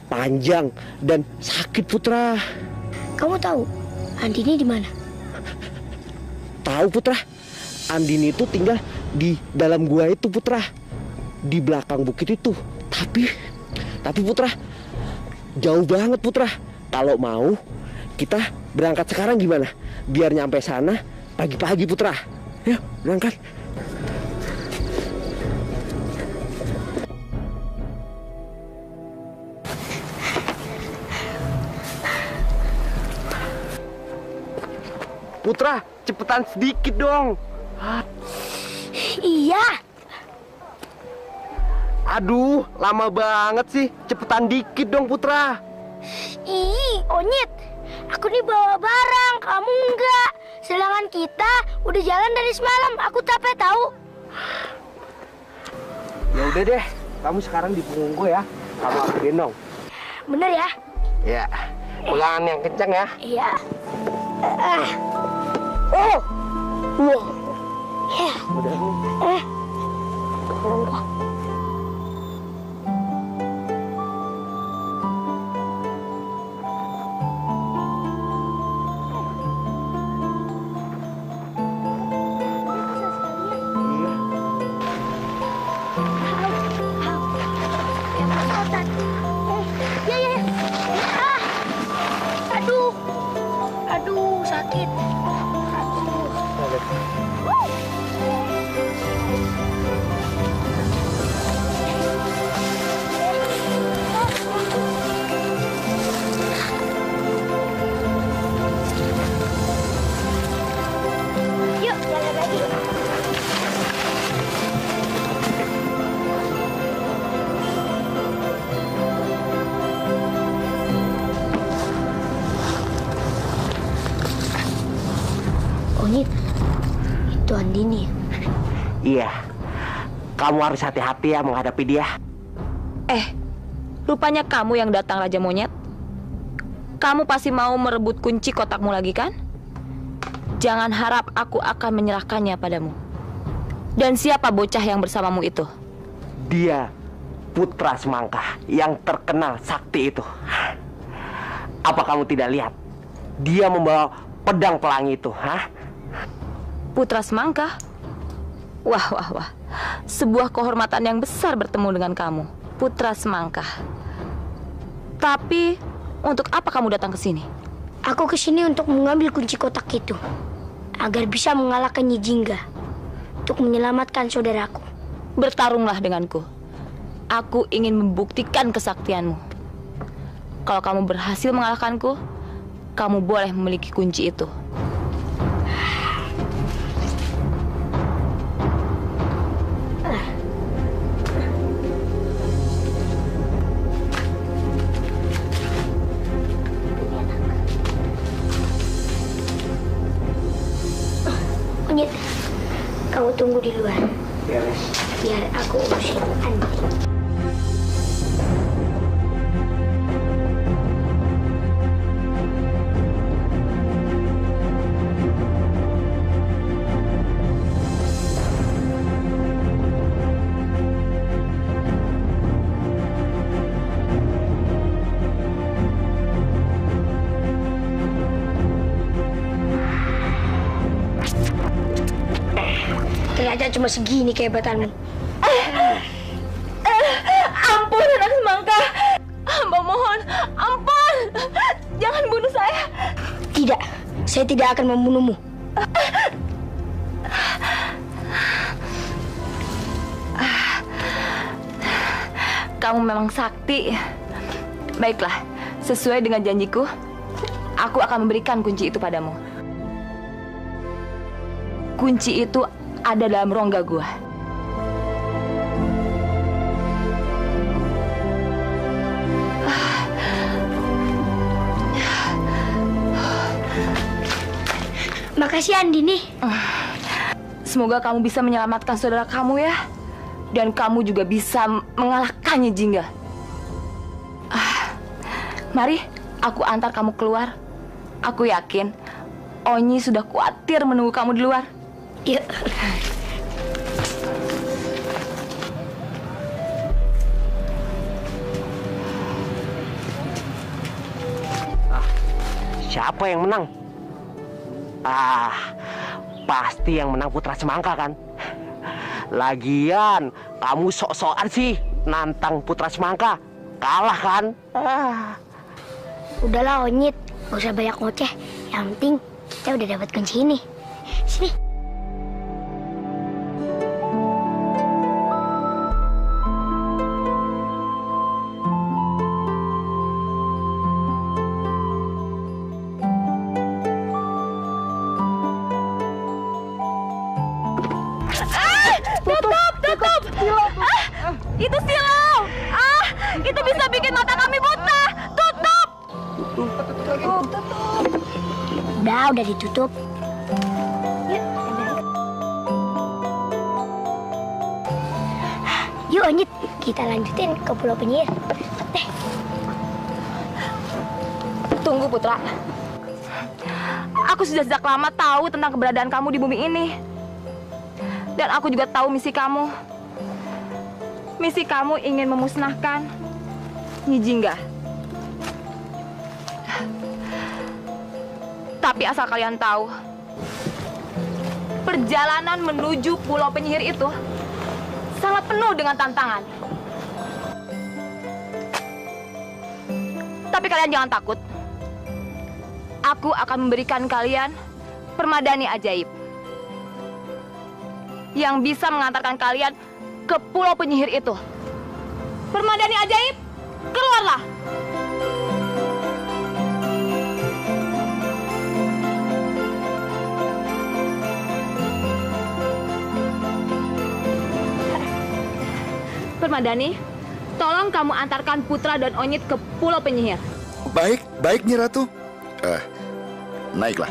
panjang dan sakit, Putra. Kamu tahu Andini di mana? Tahu, Putra. Andini itu tinggal di dalam gua itu, Putra. Di belakang bukit itu. Tapi Putra, jauh banget, Putra. Kalau mau kita berangkat sekarang gimana? Biar nyampe sana pagi-pagi, Putra. Yuk, berangkat. Putra, cepetan sedikit dong. Iya. Aduh, lama banget sih. Cepetan dikit dong, Putra. Ih, Onyit. Aku nih bawa barang, kamu enggak. Sedangkan kita udah jalan dari semalam. Aku capek tahu. Ya udah deh, kamu sekarang di punggung gue ya. Kamu aku gendong. Bener ya? Ya, pegangan yang kencang ya. Iya. Oh. Wow. Ya. Udah. Aduh, sakit. Yuk, jalan lagi. Onyit, itu Andini. Iya, kamu harus hati-hati ya menghadapi dia. Rupanya kamu yang datang, Raja Monyet. Kamu pasti mau merebut kunci kotakmu lagi, kan? Jangan harap aku akan menyerahkannya padamu. Dan siapa bocah yang bersamamu itu? Dia putra semangka yang terkenal sakti itu. Apa kamu tidak lihat? Dia membawa pedang pelangi itu, Putra semangka? Wah. Sebuah kehormatan yang besar bertemu dengan kamu, putra semangka. Tapi, untuk apa kamu datang ke sini? Aku ke sini untuk mengambil kunci kotak itu agar bisa mengalahkan Nyi Jingga untuk menyelamatkan saudaraku. Bertarunglah denganku. Aku ingin membuktikan kesaktianmu. Kalau kamu berhasil mengalahkanku, kamu boleh memiliki kunci itu. Onyit, kamu tunggu di luar. Biar aku urusin Andi. Ternyata cuma segini kehebatanmu. Ampun, anak semangka. Hamba mohon, ampun. Jangan bunuh saya. Tidak, saya tidak akan membunuhmu. Kamu memang sakti. Baiklah, sesuai dengan janjiku, aku akan memberikan kunci itu padamu. Kunci itu ada dalam rongga gua. Makasih Andini. Semoga kamu bisa menyelamatkan saudara kamu ya. Dan kamu juga bisa mengalahkan Nyi Jingga. Mari, aku antar kamu keluar. Aku yakin Onyi sudah khawatir menunggu kamu di luar. Yuk. Siapa yang menang? Pasti yang menang Putra Semangka kan? Lagian, kamu sok-sokan sih nantang Putra Semangka. Kalah kan? Udahlah Onyit, gak usah banyak ngoceh. Yang penting kita udah dapat kunci ini. Sini. Tutup! Itu silau! Itu bisa bikin mata kami buta! Tutup! Udah ditutup. Yuk Onyit, kita lanjutin ke Pulau Penyihir. Tunggu Putra. Aku sudah sejak lama tahu tentang keberadaan kamu di bumi ini. Dan aku juga tahu misi kamu. Misi kamu ingin memusnahkan Nyi Jingga. Tapi asal kalian tahu, perjalanan menuju Pulau Penyihir itu sangat penuh dengan tantangan. Tapi kalian jangan takut. Aku akan memberikan kalian permadani ajaib yang bisa mengantarkan kalian ke Pulau Penyihir itu. Permadani ajaib, keluarlah! Permadani, tolong kamu antarkan Putra dan Onyit ke Pulau Penyihir. Baik Nyi Ratu. Naiklah.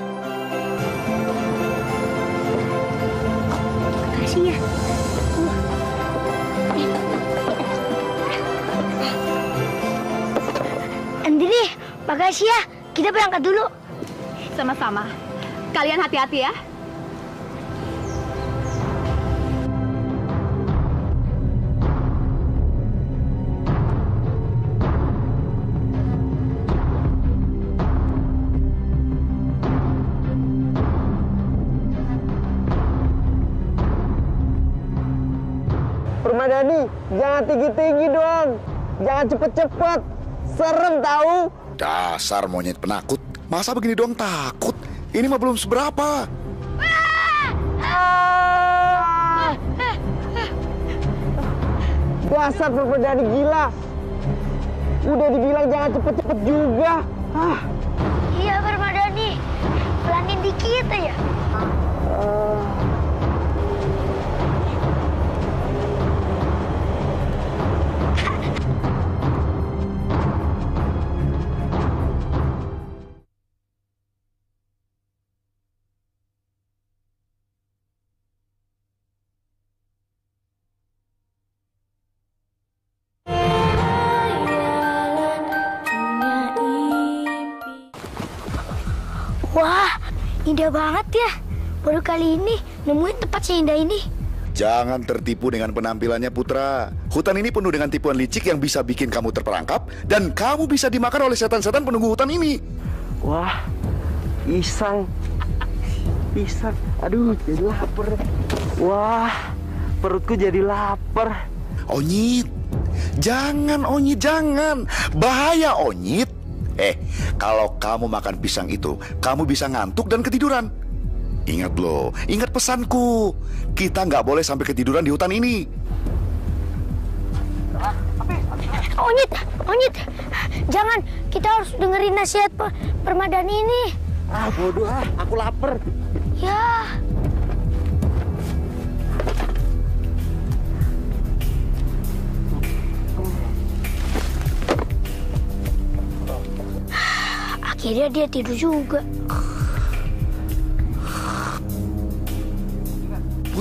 Makasih ya. Andri, makasih ya. Kita berangkat dulu. Sama-sama. Kalian hati-hati ya. Permadani, jangan tinggi-tinggi dong. Jangan cepet-cepet. Serem tahu. Dasar monyet penakut. Masa begini doang takut? Ini mah belum seberapa. Dasar permadani gila. Udah dibilang jangan cepet-cepet juga. Iya Permadani, pelanin dikit aja. Wah, indah banget ya. Baru kali ini nemuin tempat seindah ini. Jangan tertipu dengan penampilannya, Putra. Hutan ini penuh dengan tipuan licik yang bisa bikin kamu terperangkap dan kamu bisa dimakan oleh setan-setan penunggu hutan ini. Wah, pisang. Aduh, jadi lapar. Wah, perutku jadi lapar. Onyit, jangan Onyit, jangan. Bahaya Onyit. Kalau kamu makan pisang itu, kamu bisa ngantuk dan ketiduran. Ingat loh, ingat pesanku. Kita nggak boleh sampai ketiduran di hutan ini. Onyit, jangan. Kita harus dengerin nasihat Permadani ini. Bodoh aku lapar. Ya. Akhirnya dia tidur juga.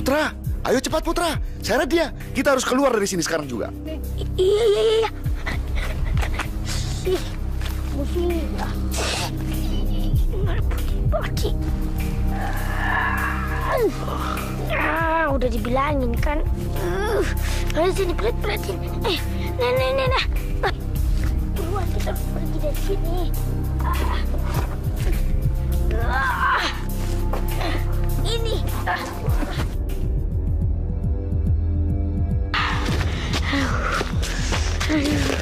Putra, ayo cepat Putra. Seret dia. Kita harus keluar dari sini sekarang juga. Iya. Musuh. Baki. Udah dibilangin kan. Ayo sini pelit-pelitin. Nah. Buruan kita harus pergi dari sini. Ini.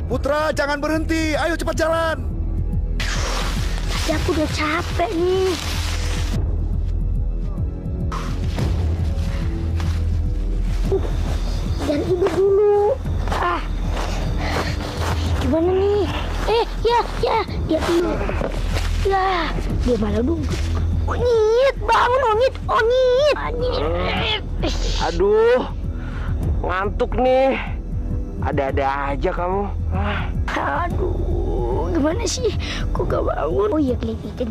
Putra, jangan berhenti. Ayo cepat jalan. Ya aku udah capek nih. Jangan tidur dulu. Gimana nih? Ya, dia tidur. Ya, dia malah duduk. Onyit, bangun Onyit. Aduh, ngantuk nih. Ada-ada aja kamu. Aduh, gimana sih? Kok gak bangun? Oh iya, kelitikin.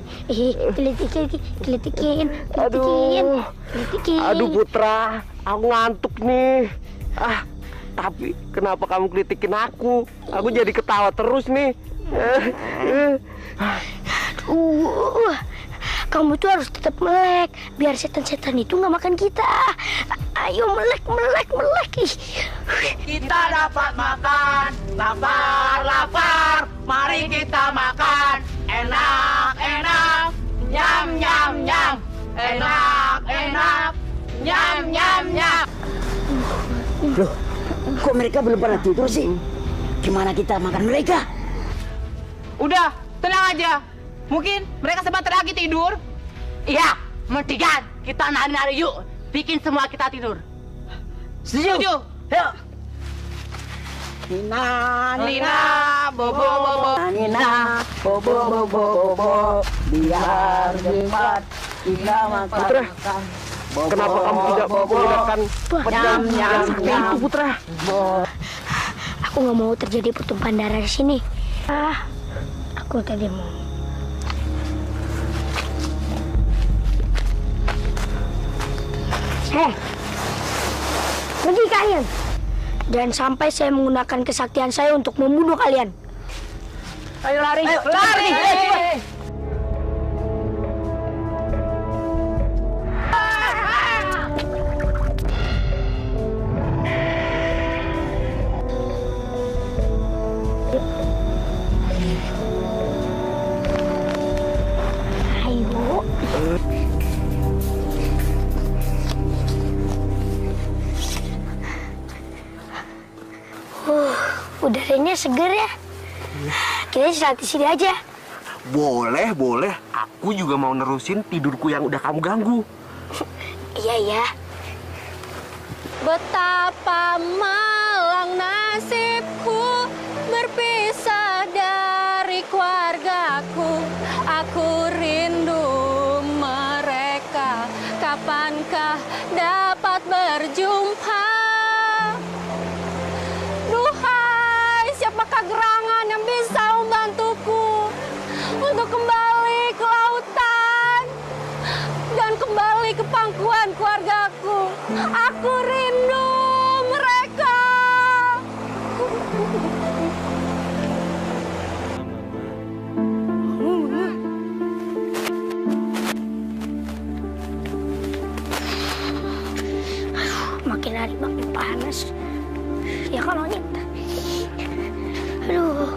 Aduh Putra, aku ngantuk nih. Tapi kenapa kamu kritikin aku? Aku jadi ketawa terus nih. Kamu tuh harus tetap melek, biar setan-setan itu nggak makan kita. Ayo melek. Kita dapat makan, lapar. Mari kita makan, enak. Nyam. Enak. Nyam. Loh, kok mereka belum pada tidur sih? Gimana kita makan mereka? Udah, tenang aja. Mungkin mereka sebentar lagi tidur. Iya, mendingan kita nari-nari yuk. Bikin semua kita tidur. Setuju? Yuk. Nina, bobo. Nina, bobo. Biar cepat kita makan. Putra, kenapa kamu tidak menggunakan pedang yang sakti itu, Putra? Aku nggak mau terjadi pertumpahan darah di sini. Aku tadi mau. Pergi kalian. Jangan sampai saya menggunakan kesaktian saya untuk membunuh kalian. Ayo lari. Udaranya seger ya. Kita istirahat di sini aja. Boleh. Aku juga mau nerusin tidurku yang udah kamu ganggu. Iya. Betapa malang nasibku berpisah dari keluargaku. Aku rindu mereka. Kapankah dapat berjumpa? Duhai, siapakah gerangan yang bisa membantuku untuk kembali ke lautan dan kembali ke pangkuan keluargaku? Aku rindu mereka. Makin hari makin panas. Ya kalau nyata. Aduh.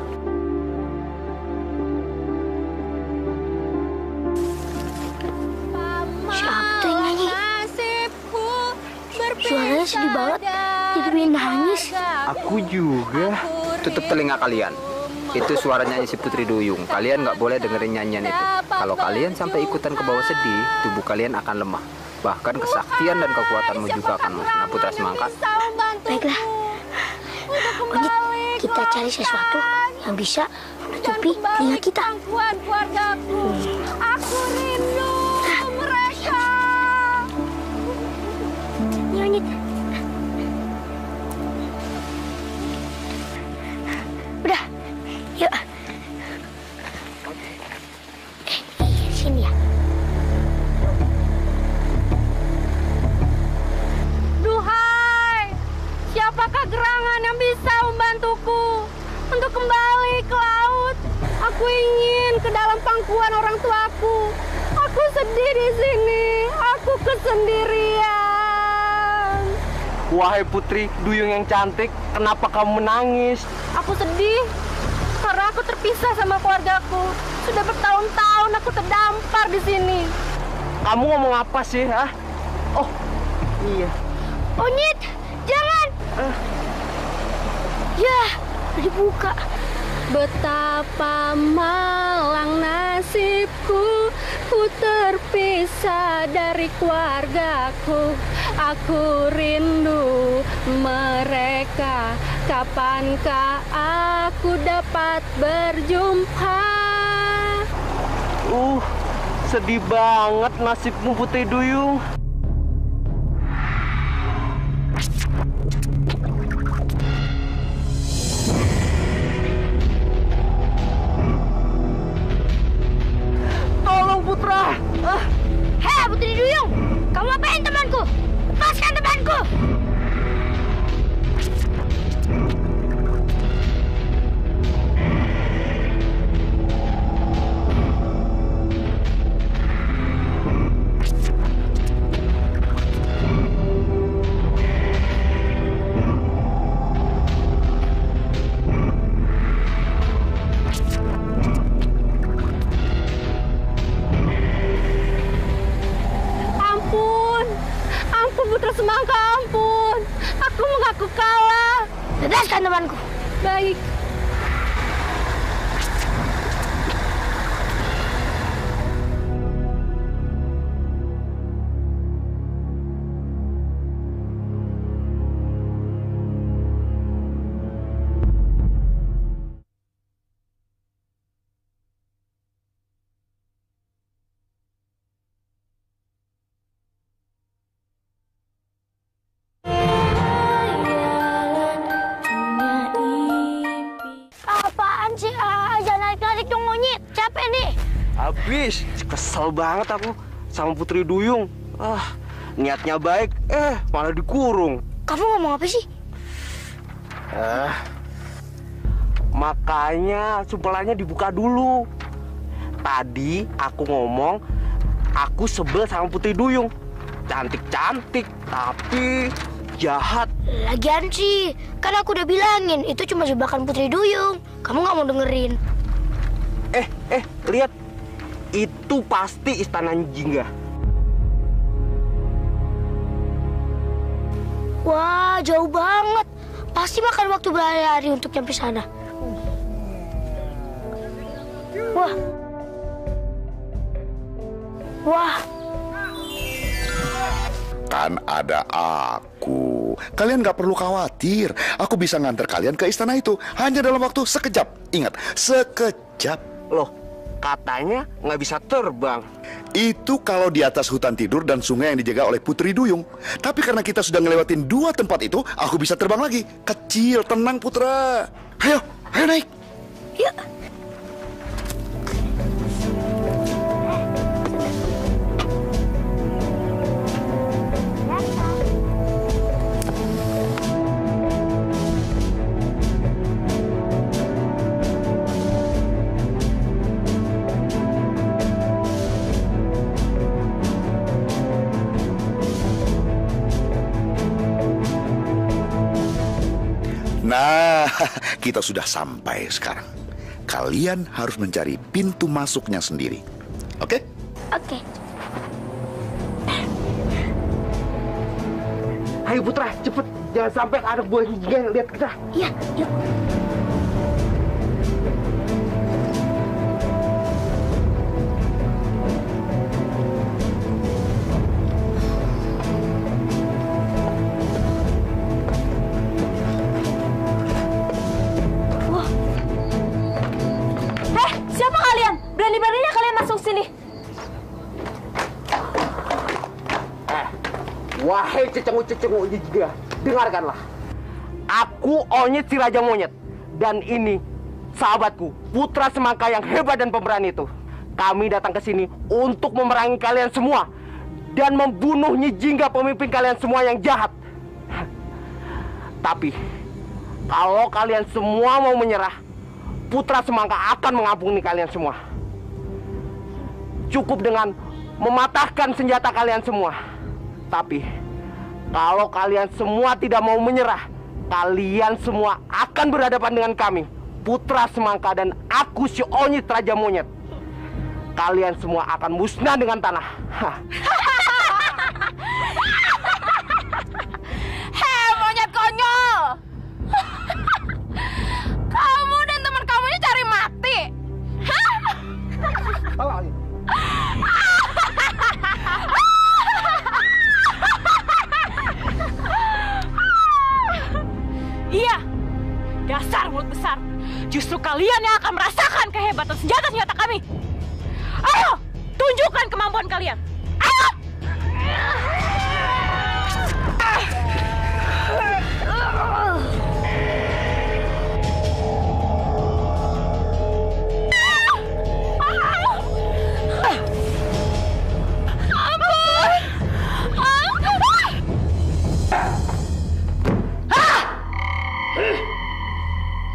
Siapa tuh yang nyanyi? Suaranya sedih banget. Jadi pengen nangis. Aku juga. Tutup telinga kalian. Itu suara nyanyi si Putri Duyung. Kalian nggak boleh dengerin nyanyian itu. Kalau kalian sampai ikutan ke bawah sedih, tubuh kalian akan lemah. Bahkan kesaktian dan kekuatanmu juga akan musnah, Putra Semangka. Baiklah. Onyit, kita cari sesuatu yang bisa menutupi telinga kita. Aku rindu mereka. Ini Onyit. Udah, yuk. Sini ya. pangkuan orang tuaku. Aku sedih di sini. Aku kesendirian. Wahai Putri Duyung yang cantik, kenapa kamu menangis? Aku sedih karena aku terpisah sama keluargaku. Sudah bertahun-tahun aku terdampar di sini. Kamu ngomong apa sih, ha? Oh, iya. Onyit, jangan. Ya, dibuka. Betapa malang nasibku, ku terpisah dari keluargaku. Aku rindu mereka, kapankah aku dapat berjumpa? Sedih banget nasibmu Putri Duyung. Tolong Putra. Hei Putri Duyung, kamu apain temanku? Lepaskan temanku. Putra Semangka, ampun. Aku mengaku kalah. Bebaskan temanku. Baik. Habis, kesel banget aku sama Putri Duyung. Niatnya baik, malah dikurung. Kamu ngomong apa sih? Makanya sumpelannya dibuka dulu. Tadi aku ngomong, aku sebel sama Putri Duyung. Cantik-cantik, tapi jahat. Lagian sih, kan aku udah bilangin itu cuma jebakan Putri Duyung. Kamu nggak mau dengerin. Lihat. Itu pasti istana Jingga. Wah, jauh banget. Pasti makan waktu berhari-hari untuk nyampe sana. Wah. Kan ada aku. Kalian gak perlu khawatir. Aku bisa nganter kalian ke istana itu. Hanya dalam waktu sekejap. Ingat, sekejap. Loh, katanya nggak bisa terbang. Itu kalau di atas hutan tidur dan sungai yang dijaga oleh Putri Duyung. Tapi karena kita sudah ngelewatin 2 tempat itu, aku bisa terbang lagi. Kecil, tenang Putra. Ayo naik. Yuk. Nah, kita sudah sampai sekarang. Kalian harus mencari pintu masuknya sendiri. Oke? Oke. Ayo Putra, cepet. Jangan sampai ada buah Jingga yang lihat kita. Iya, yuk. Berani-beraninya kalian masuk sini. Wahai cecengu-cecengu Jingga, dengarkanlah. Aku Onyit si Raja Monyet. Dan ini sahabatku, Putra Semangka yang hebat dan pemberani itu. Kami datang ke sini untuk memerangi kalian semua dan membunuh Nyi Jingga, pemimpin kalian semua yang jahat. Tapi kalau kalian semua mau menyerah, Putra Semangka akan mengampuni kalian semua. cukup dengan mematahkan senjata kalian semua. Tapi kalau kalian semua tidak mau menyerah, kalian semua akan berhadapan dengan kami, Putra Semangka dan aku si Onyit Raja Monyet. Kalian semua akan musnah dengan tanah. Hei, monyet konyol! Kamu dan teman kamu ini cari mati. Iya, dasar mulut besar. Justru kalian yang akan merasakan kehebatan senjata-senjata kami. Ayo, tunjukkan kemampuan kalian. Ayo!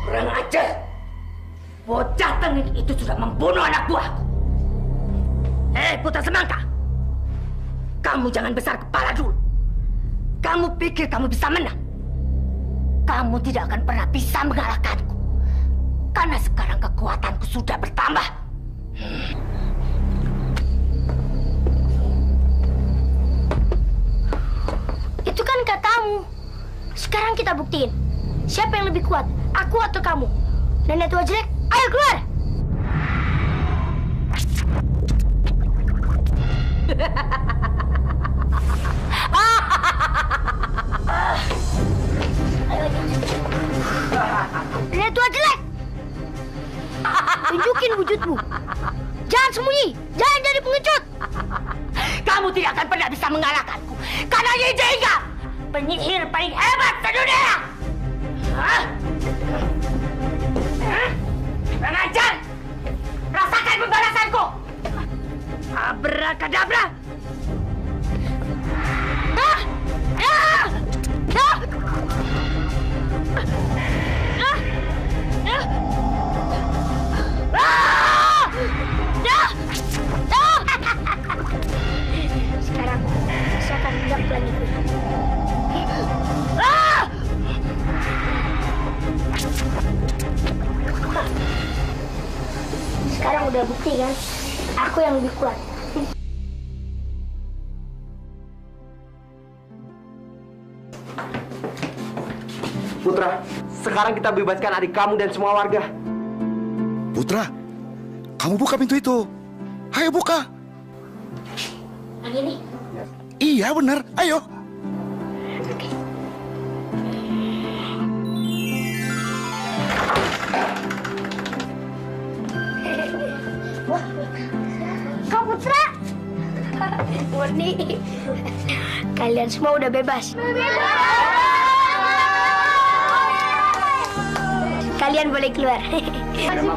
Kurang ajar. Bocah tengik itu sudah membunuh anak buahku. Putra Semangka, kamu jangan besar kepala dulu. Kamu pikir kamu bisa menang? Kamu tidak akan pernah bisa mengalahkanku. Karena sekarang kekuatanku sudah bertambah. Itu kan katamu. Sekarang kita buktiin. Siapa yang lebih kuat? Aku atau kamu? Nenek tua jelek, ayo keluar! Nenek tua jelek! Tunjukin wujudmu. Jangan sembunyi, jangan jadi pengecut. Kamu tidak akan pernah bisa mengalahkanku. Karena Nyi Jingga, penyihir paling hebat sedunia. Pengajar, rasakan pembalasanku. Abrakadabra. Sekarang saya akan bilang pelangiku. Sekarang udah bukti kan, aku yang lebih kuat. Putra, sekarang kita bebaskan adik kamu dan semua warga. Putra, kamu buka pintu itu. Ayo buka. Yang ini? Iya benar, ayo. Kau Putra? Murni, kalian semua udah bebas. Kalian boleh keluar. Terima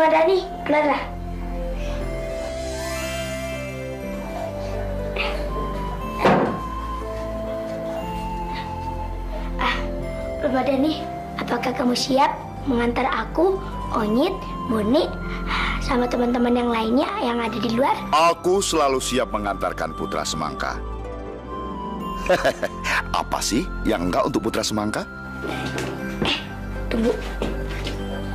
Permadani, keluarlah. Permadani, apakah kamu siap mengantar aku, Onyit, Murni, sama teman-teman yang lainnya yang ada di luar? Aku selalu siap mengantarkan Putra Semangka. Apa sih yang enggak untuk Putra Semangka? Tunggu.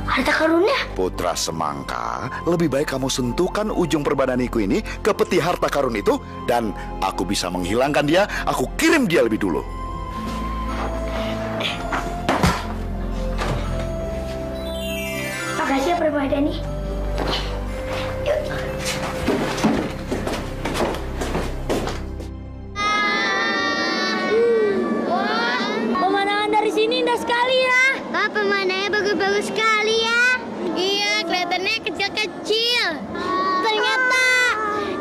Harta karunnya? Putra Semangka, lebih baik kamu sentuhkan ujung perbadaniku ini ke peti harta karun itu, dan aku bisa menghilangkan dia, aku kirim dia lebih dulu. Makasih ya Permadani. Pemandangan dari sini indah sekali ya. Pemandangannya bagus-bagus sekali ya. Iya, kelihatannya kecil-kecil. Ternyata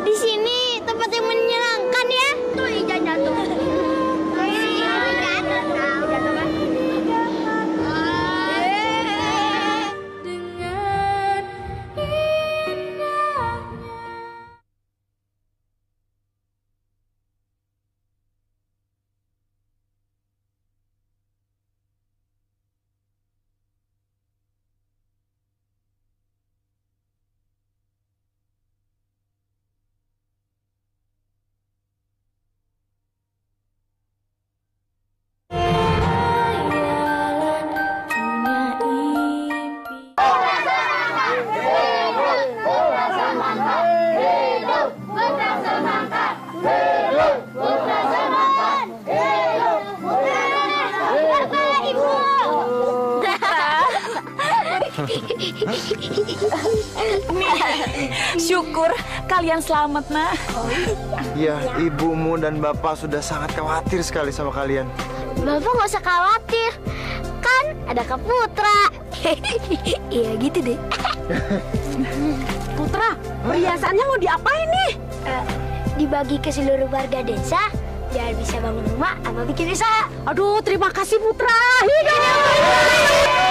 di sini tempat yang menyenangkan ya. Tuh ikan jatuh. Dengan Syukur kalian selamat, Nak. Ya, ibumu dan bapak sudah sangat khawatir sekali sama kalian. Bapak nggak usah khawatir, kan ada Kak Putra. Iya gitu deh. Putra, perhiasannya mau diapain nih? Dibagi ke seluruh warga desa, biar bisa bangun rumah sama bikin usaha. Aduh, terima kasih Putra. Hidup!